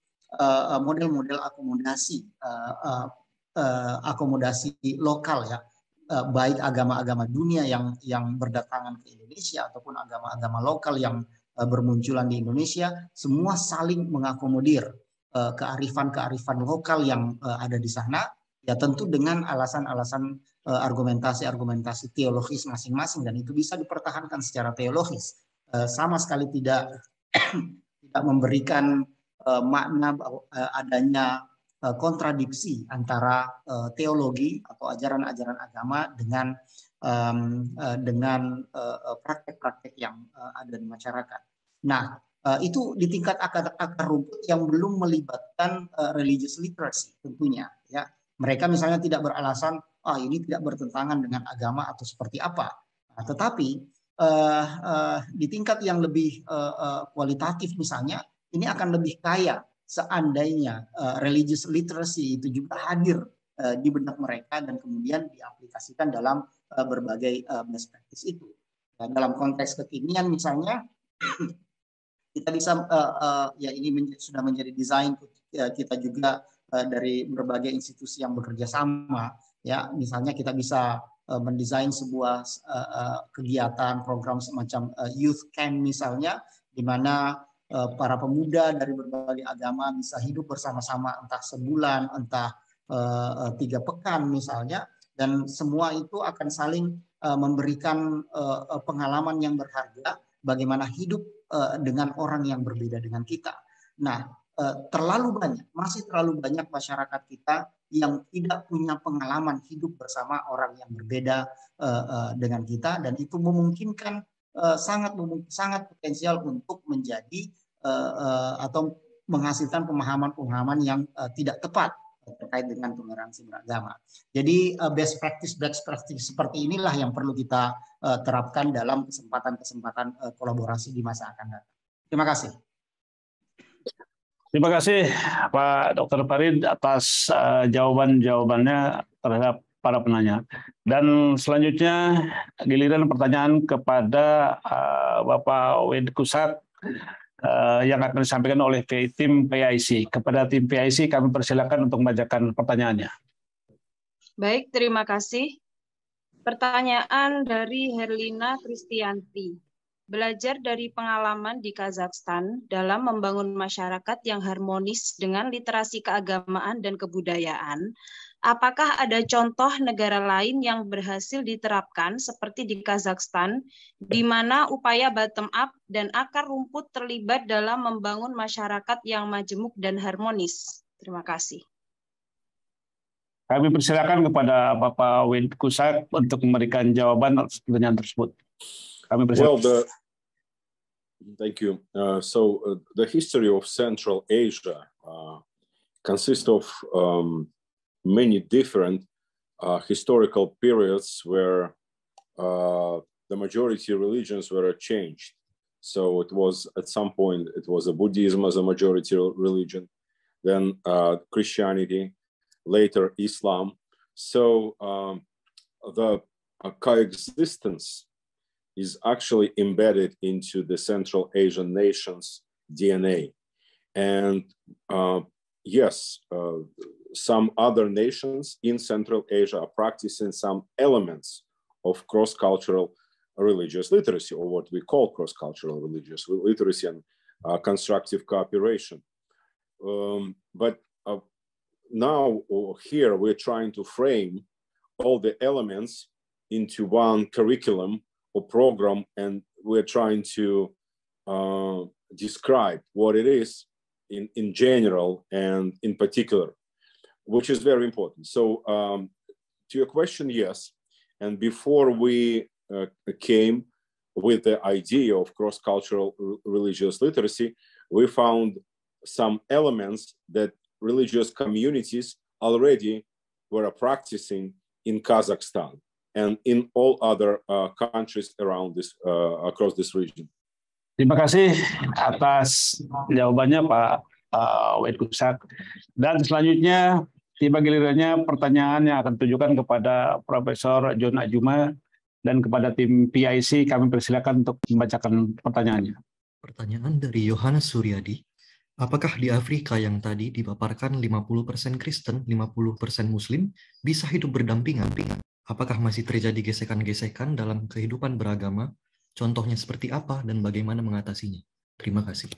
model-model akomodasi lokal, ya, baik agama-agama dunia yang berdatangan ke Indonesia ataupun agama-agama lokal yang bermunculan di Indonesia, semua saling mengakomodir kearifan-kearifan lokal yang ada di sana, ya, tentu dengan alasan-alasan argumentasi teologis masing-masing, dan itu bisa dipertahankan secara teologis, sama sekali tidak memberikan makna adanya kontradiksi antara teologi atau ajaran-ajaran agama dengan praktek-praktek yang ada di masyarakat. Nah, itu di tingkat akar rumput yang belum melibatkan religious literacy tentunya, ya. Mereka misalnya tidak beralasan ini tidak bertentangan dengan agama atau seperti apa. Nah, tetapi di tingkat yang lebih kualitatif misalnya, ini akan lebih kaya seandainya religious literacy itu juga hadir di benak mereka dan kemudian diaplikasikan dalam berbagai best practice itu. Dan dalam konteks kekinian misalnya, kita bisa ya, ini sudah menjadi desain kita juga dari berbagai institusi yang bekerja sama, ya. Misalnya kita bisa mendesain sebuah kegiatan program semacam youth camp misalnya, di mana para pemuda dari berbagai agama bisa hidup bersama-sama, entah sebulan, entah 3 pekan misalnya, dan semua itu akan saling memberikan pengalaman yang berharga bagaimana hidup dengan orang yang berbeda dengan kita. Nah, masih terlalu banyak masyarakat kita yang tidak punya pengalaman hidup bersama orang yang berbeda dengan kita, dan itu memungkinkan sangat potensial untuk menjadi atau menghasilkan pemahaman-pemahaman yang tidak tepat terkait dengan toleransi beragama. Jadi best practice seperti inilah yang perlu kita terapkan dalam kesempatan-kesempatan kolaborasi di masa akan datang. Terima kasih. Terima kasih Pak Dr. Farid atas jawaban-jawabannya terhadap para penanya. Dan selanjutnya giliran pertanyaan kepada Bapak Wedkusat yang akan disampaikan oleh tim PIC. Kepada tim PIC kami persilakan untuk membacakan pertanyaannya. Baik, terima kasih. Pertanyaan dari Herlina Kristianti. Belajar dari pengalaman di Kazakhstan dalam membangun masyarakat yang harmonis dengan literasi keagamaan dan kebudayaan, apakah ada contoh negara lain yang berhasil diterapkan seperti di Kazakhstan, di mana upaya bottom-up dan akar rumput terlibat dalam membangun masyarakat yang majemuk dan harmonis? Terima kasih. Kami persilakan kepada Bapak Wedkusat untuk memberikan jawaban atas pertanyaan tersebut. Kami persilakan. Thank you. The history of Central Asia consists of many different historical periods where the majority religions were changed. So it was at some point it was Buddhism as a majority religion, then Christianity, later Islam. So the coexistence is actually embedded into the Central Asian nations' DNA. And yes, some other nations in Central Asia are practicing some elements of cross-cultural religious literacy, or what we call cross-cultural religious literacy and constructive cooperation. But now here we're trying to frame all the elements into one curriculum or program, and we're trying to describe what it is in general and in particular, which is very important. So to your question, yes. And before we came with the idea of cross-cultural religious literacy, we found some elements that religious communities already were practicing in Kazakhstan and in all other countries around this, across this region. Terima kasih atas jawabannya Pak Wetkusak. Dan selanjutnya tiba gilirannya pertanyaan yang akan ditujukan kepada Profesor John Ajuma dan kepada tim PIC. Kami persilakan untuk membacakan pertanyaannya. Pertanyaan dari Yohanes Suryadi. Apakah di Afrika yang tadi dipaparkan 50% Kristen, 50% Muslim bisa hidup berdampingan? Apakah masih terjadi gesekan-gesekan dalam kehidupan beragama? Contohnya seperti apa dan bagaimana mengatasinya? Terima kasih.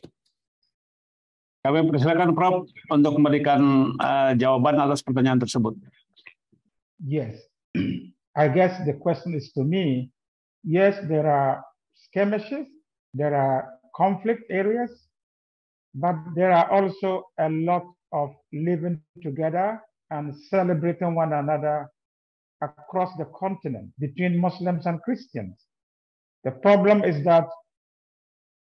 Kami persilakan Prof untuk memberikan jawaban atas pertanyaan tersebut. Yes, I guess the question is to me. Yes, there are skirmishes, there are conflict areas, but there are also a lot of living together and celebrating one another across the continent between Muslims and Christians. The problem is that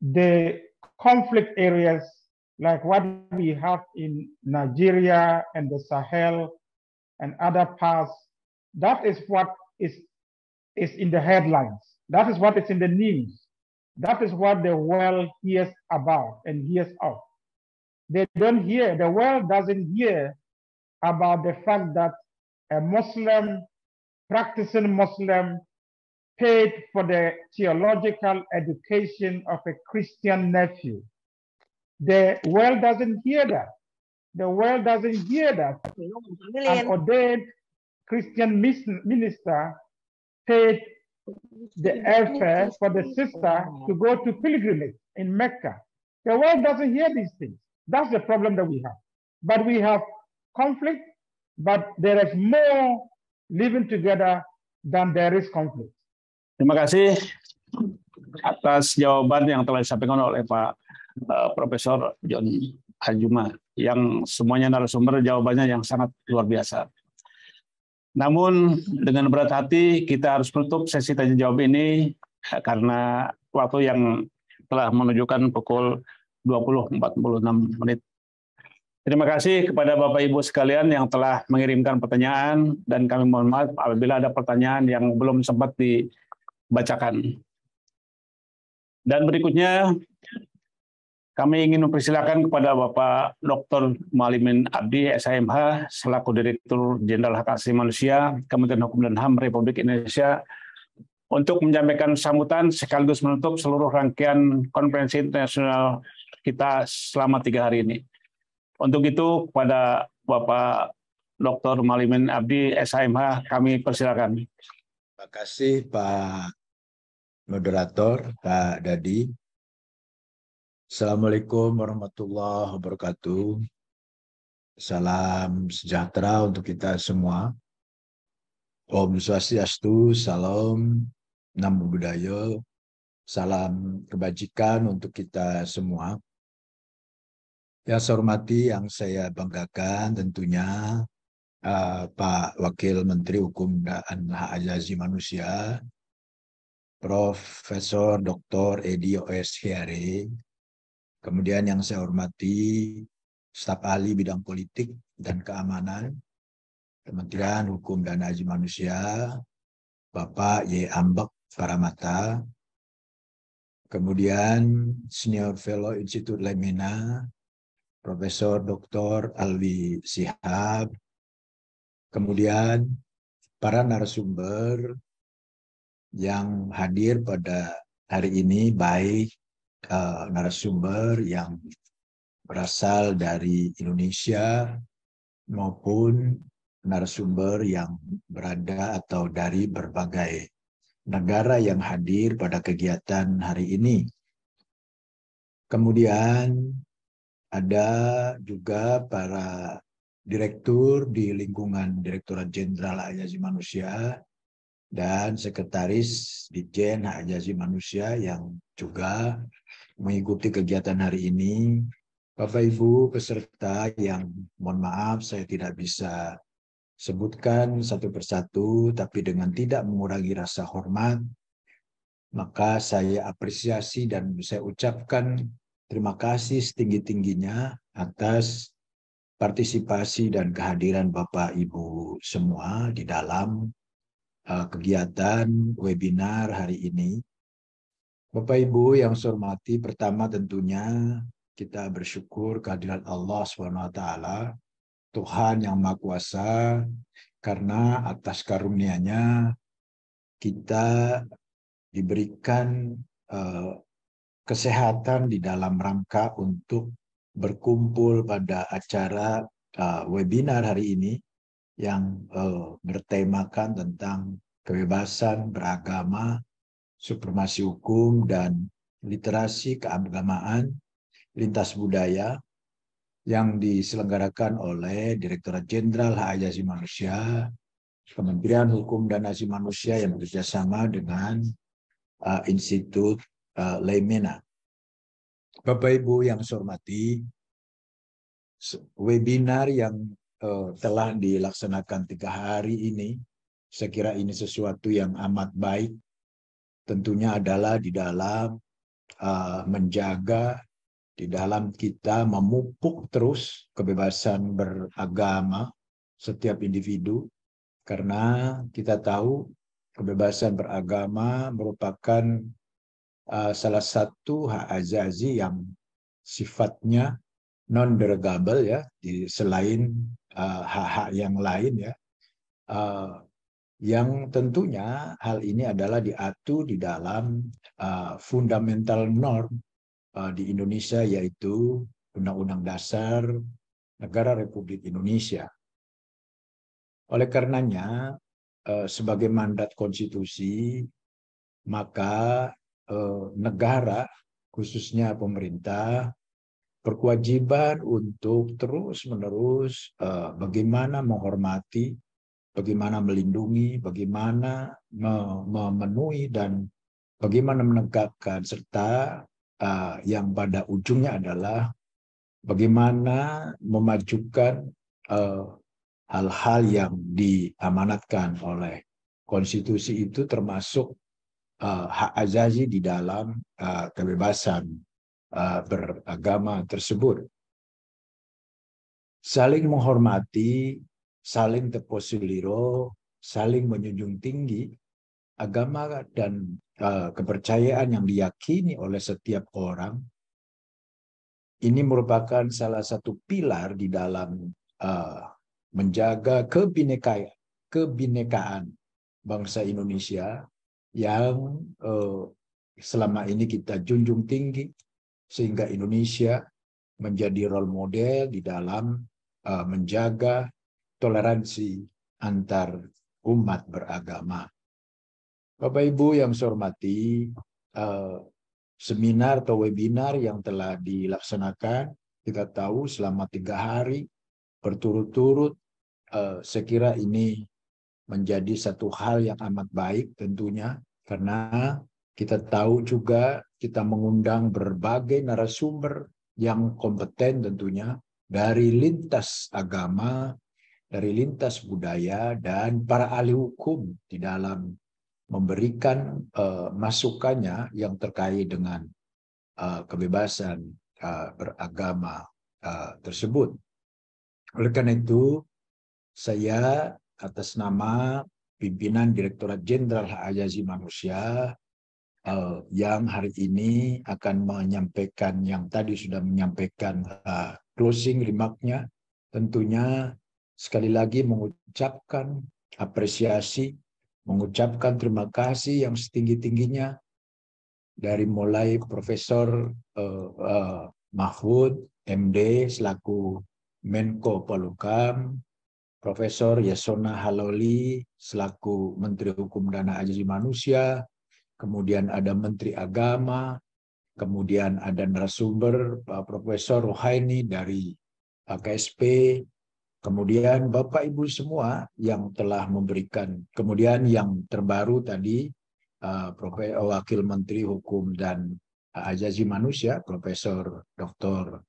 the conflict areas, like what we have in Nigeria and the Sahel and other parts, that is what is in the headlines. That is what is in the news. That is what the world hears about and hears of. They don't hear, the world doesn't hear about the fact that a Muslim, practicing Muslim, paid for the theological education of a Christian nephew. The world doesn't hear that. The world doesn't hear that. An ordained Christian minister paid the airfare for the sister to go to pilgrimage in Mecca. The world doesn't hear these things. That's the problem that we have. But we have conflict, but there is more living together than there is conflict. Terima kasih atas jawaban yang telah disampaikan oleh Pak Profesor John Ajuma, yang semuanya narasumber jawabannya yang sangat luar biasa. Namun dengan berat hati kita harus menutup sesi tanya jawab ini karena waktu yang telah menunjukkan pukul 20.46. Terima kasih kepada Bapak Ibu sekalian yang telah mengirimkan pertanyaan, dan kami mohon maaf apabila ada pertanyaan yang belum sempat dibacakan. Dan berikutnya kami ingin mempersilakan kepada Bapak Dr. Mualimin Abdi, SHMH, selaku Direktur Jenderal Hak Asasi Manusia, Kementerian Hukum dan HAM Republik Indonesia, untuk menyampaikan sambutan sekaligus menutup seluruh rangkaian konferensi internasional kita selama 3 hari ini. Untuk itu, kepada Bapak Dr. Mualimin Abdi, SHMH, kami persilakan. Terima kasih Pak Moderator, Pak Dadi. Assalamualaikum warahmatullahi wabarakatuh. Salam sejahtera untuk kita semua. Om Swastiastu, salam, namo buddhaya, salam kebajikan untuk kita semua. Yang saya hormati, yang saya banggakan tentunya Pak Wakil Menteri Hukum dan Hak Asasi Manusia, Profesor Dr. Edi O.S. Hiare. Kemudian yang saya hormati staf ahli bidang politik dan keamanan Kementerian Hukum dan Hak Asasi Manusia, Bapak Y. Ambek Paramata. Kemudian Senior Fellow Institut Lemina, Profesor Dr. Alwi Shihab. Kemudian para narasumber yang hadir pada hari ini, baik narasumber yang berasal dari Indonesia maupun narasumber yang berada atau dari berbagai negara yang hadir pada kegiatan hari ini. Kemudian ada juga para direktur di lingkungan Direktorat Jenderal Hak Asasi Manusia dan Sekretaris Ditjen Hak Asasi Manusia yang juga mengikuti kegiatan hari ini. Bapak Ibu peserta yang mohon maaf saya tidak bisa sebutkan satu persatu, tapi dengan tidak mengurangi rasa hormat, maka saya apresiasi dan saya ucapkan terima kasih setinggi-tingginya atas partisipasi dan kehadiran Bapak Ibu semua di dalam kegiatan webinar hari ini. Bapak Ibu yang saya hormati, pertama tentunya kita bersyukur kehadiran Allah SWT, Tuhan yang Maha Kuasa, karena atas karunia-Nya kita diberikan kesehatan di dalam rangka untuk berkumpul pada acara webinar hari ini yang bertemakan tentang kebebasan beragama, supremasi hukum, dan literasi keagamaan lintas budaya yang diselenggarakan oleh Direktorat Jenderal Hak Asasi Manusia, Kementerian Hukum dan Asasi Manusia yang bekerjasama dengan Institut Leimena. Bapak Ibu yang saya hormati, webinar yang telah dilaksanakan 3 hari ini, saya kira ini sesuatu yang amat baik. Tentunya adalah di dalam menjaga, di dalam kita memupuk terus kebebasan beragama setiap individu, karena kita tahu kebebasan beragama merupakan salah satu hak asasi yang sifatnya non-derogable ya, selain hak-hak yang lain ya, yang tentunya hal ini adalah diatur di dalam fundamental norm di Indonesia, yaitu Undang-Undang Dasar Negara Republik Indonesia. Oleh karenanya, sebagai mandat konstitusi, maka negara, khususnya pemerintah, berkewajiban untuk terus-menerus bagaimana menghormati, bagaimana melindungi, bagaimana memenuhi, dan bagaimana menegakkan, serta yang pada ujungnya adalah bagaimana memajukan hal-hal yang diamanatkan oleh konstitusi itu, termasuk hak asasi di dalam kebebasan beragama tersebut. Saling menghormati, saling teposiliro, saling menjunjung tinggi agama dan kepercayaan yang diyakini oleh setiap orang. Ini merupakan salah satu pilar di dalam menjaga kebinekaan bangsa Indonesia yang selama ini kita junjung tinggi, sehingga Indonesia menjadi role model di dalam menjaga toleransi antar umat beragama. Bapak Ibu yang saya hormati, seminar atau webinar yang telah dilaksanakan, kita tahu selama 3 hari berturut-turut, saya kira ini menjadi satu hal yang amat baik tentunya, karena kita tahu juga kita mengundang berbagai narasumber yang kompeten tentunya dari lintas agama, dari lintas budaya, dan para ahli hukum di dalam memberikan masukannya yang terkait dengan kebebasan beragama tersebut. Oleh karena itu, saya atas nama pimpinan Direktorat Jenderal Hak Asasi Manusia yang hari ini akan menyampaikan, yang tadi sudah menyampaikan closing remark-nya, tentunya sekali lagi mengucapkan apresiasi, mengucapkan terima kasih yang setinggi-tingginya dari mulai Profesor Mahfud MD selaku Menko Polhukam, Profesor Yasona Haloli selaku Menteri Hukum dan Hak Asasi Manusia, kemudian ada Menteri Agama, kemudian ada narasumber Profesor Rohaini dari KSP, kemudian Bapak Ibu semua yang telah memberikan, kemudian yang terbaru tadi Wakil Menteri Hukum dan Hak Asasi Manusia Profesor Dr.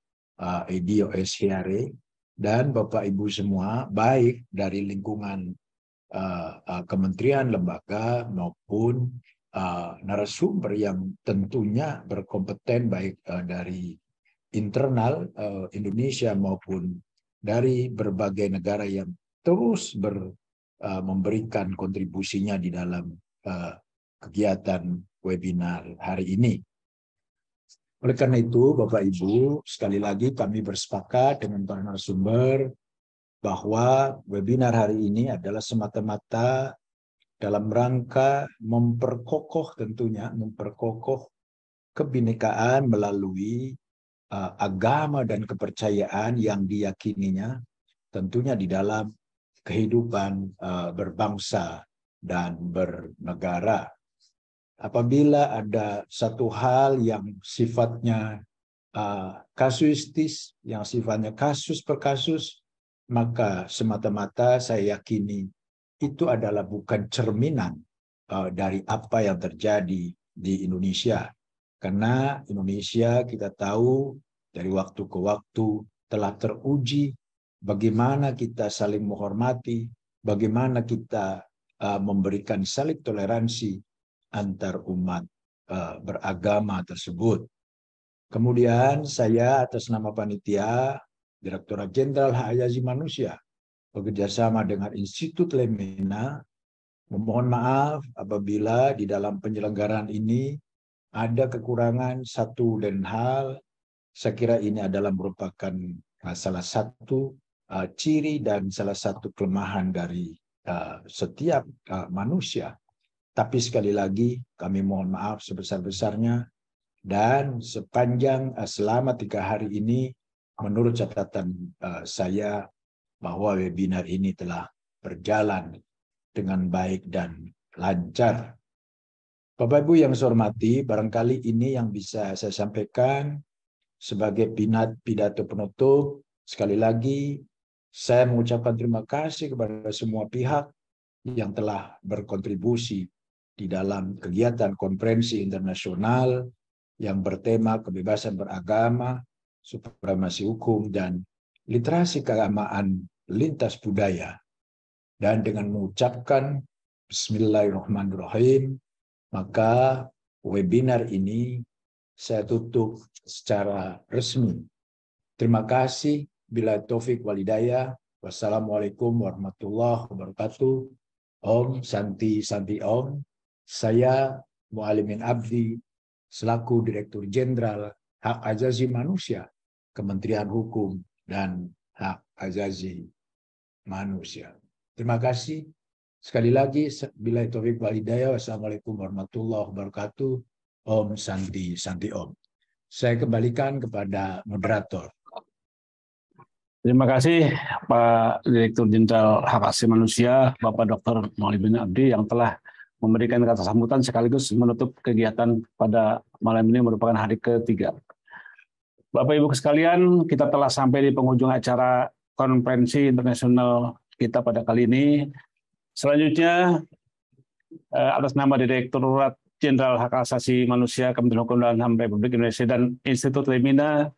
Edio Eshiare, dan Bapak Ibu semua, baik dari lingkungan kementerian, lembaga, maupun narasumber yang tentunya berkompeten baik dari internal Indonesia maupun dari berbagai negara yang terus memberikan kontribusinya di dalam kegiatan webinar hari ini. Oleh karena itu, Bapak Ibu, sekali lagi kami bersepakat dengan para narasumber bahwa webinar hari ini adalah semata-mata dalam rangka memperkokoh, tentunya memperkokoh kebinekaan melalui agama dan kepercayaan yang diyakininya, tentunya di dalam kehidupan berbangsa dan bernegara. Apabila ada satu hal yang sifatnya kasuistis, yang sifatnya kasus per kasus, maka semata-mata saya yakini itu adalah bukan cerminan dari apa yang terjadi di Indonesia. Karena Indonesia kita tahu dari waktu ke waktu telah teruji bagaimana kita saling menghormati, bagaimana kita memberikan saling toleransi antar umat beragama tersebut. Kemudian saya atas nama panitia Direktorat Jenderal Hak Asasi Manusia bekerjasama dengan Institut Lemena memohon maaf apabila di dalam penyelenggaraan ini ada kekurangan satu dan hal. Saya kira ini adalah merupakan salah satu ciri dan salah satu kelemahan dari setiap manusia. Tapi sekali lagi kami mohon maaf sebesar-besarnya, dan sepanjang selama 3 hari ini menurut catatan saya bahwa webinar ini telah berjalan dengan baik dan lancar. Bapak Ibu yang saya hormati, barangkali ini yang bisa saya sampaikan sebagai pidato penutup. Sekali lagi saya mengucapkan terima kasih kepada semua pihak yang telah berkontribusi di dalam kegiatan konferensi internasional yang bertema kebebasan beragama, supremasi hukum, dan literasi keagamaan lintas budaya. Dan dengan mengucapkan Bismillahirrahmanirrahim, maka webinar ini saya tutup secara resmi. Terima kasih. Bila taufik walhidayah. Wassalamualaikum warahmatullahi wabarakatuh. Om Santi Santi Om. Saya Mualimin Abdi selaku Direktur Jenderal Hak Asasi Manusia, Kementerian Hukum dan Hak Asasi Manusia. Terima kasih. Sekali lagi, bila taufik wal hidayah, wassalamualaikum warahmatullahi wabarakatuh. Om Santi Santi Om. Saya kembalikan kepada moderator. Terima kasih Pak Direktur Jenderal Hak Asasi Manusia, Bapak Dr. Mualimin Abdi yang telah memberikan kata sambutan sekaligus menutup kegiatan pada malam ini merupakan hari ketiga. Bapak Ibu sekalian, kita telah sampai di penghujung acara konferensi internasional kita pada kali ini. Selanjutnya, atas nama Direktorat Jenderal Hak Asasi Manusia, Kementerian Hukum dan HAM Republik Indonesia dan Institut Lemina,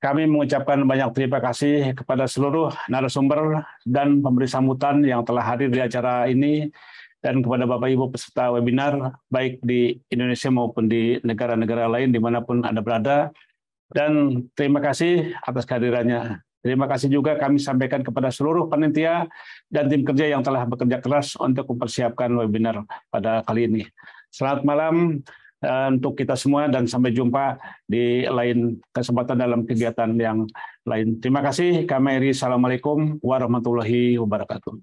kami mengucapkan banyak terima kasih kepada seluruh narasumber dan pemberi sambutan yang telah hadir di acara ini, dan kepada Bapak Ibu peserta webinar, baik di Indonesia maupun di negara-negara lain dimanapun Anda berada. Dan terima kasih atas kehadirannya. Terima kasih juga kami sampaikan kepada seluruh panitia dan tim kerja yang telah bekerja keras untuk mempersiapkan webinar pada kali ini. Selamat malam untuk kita semua dan sampai jumpa di lain kesempatan dalam kegiatan yang lain. Terima kasih. Kami akhiri. Assalamualaikum warahmatullahi wabarakatuh.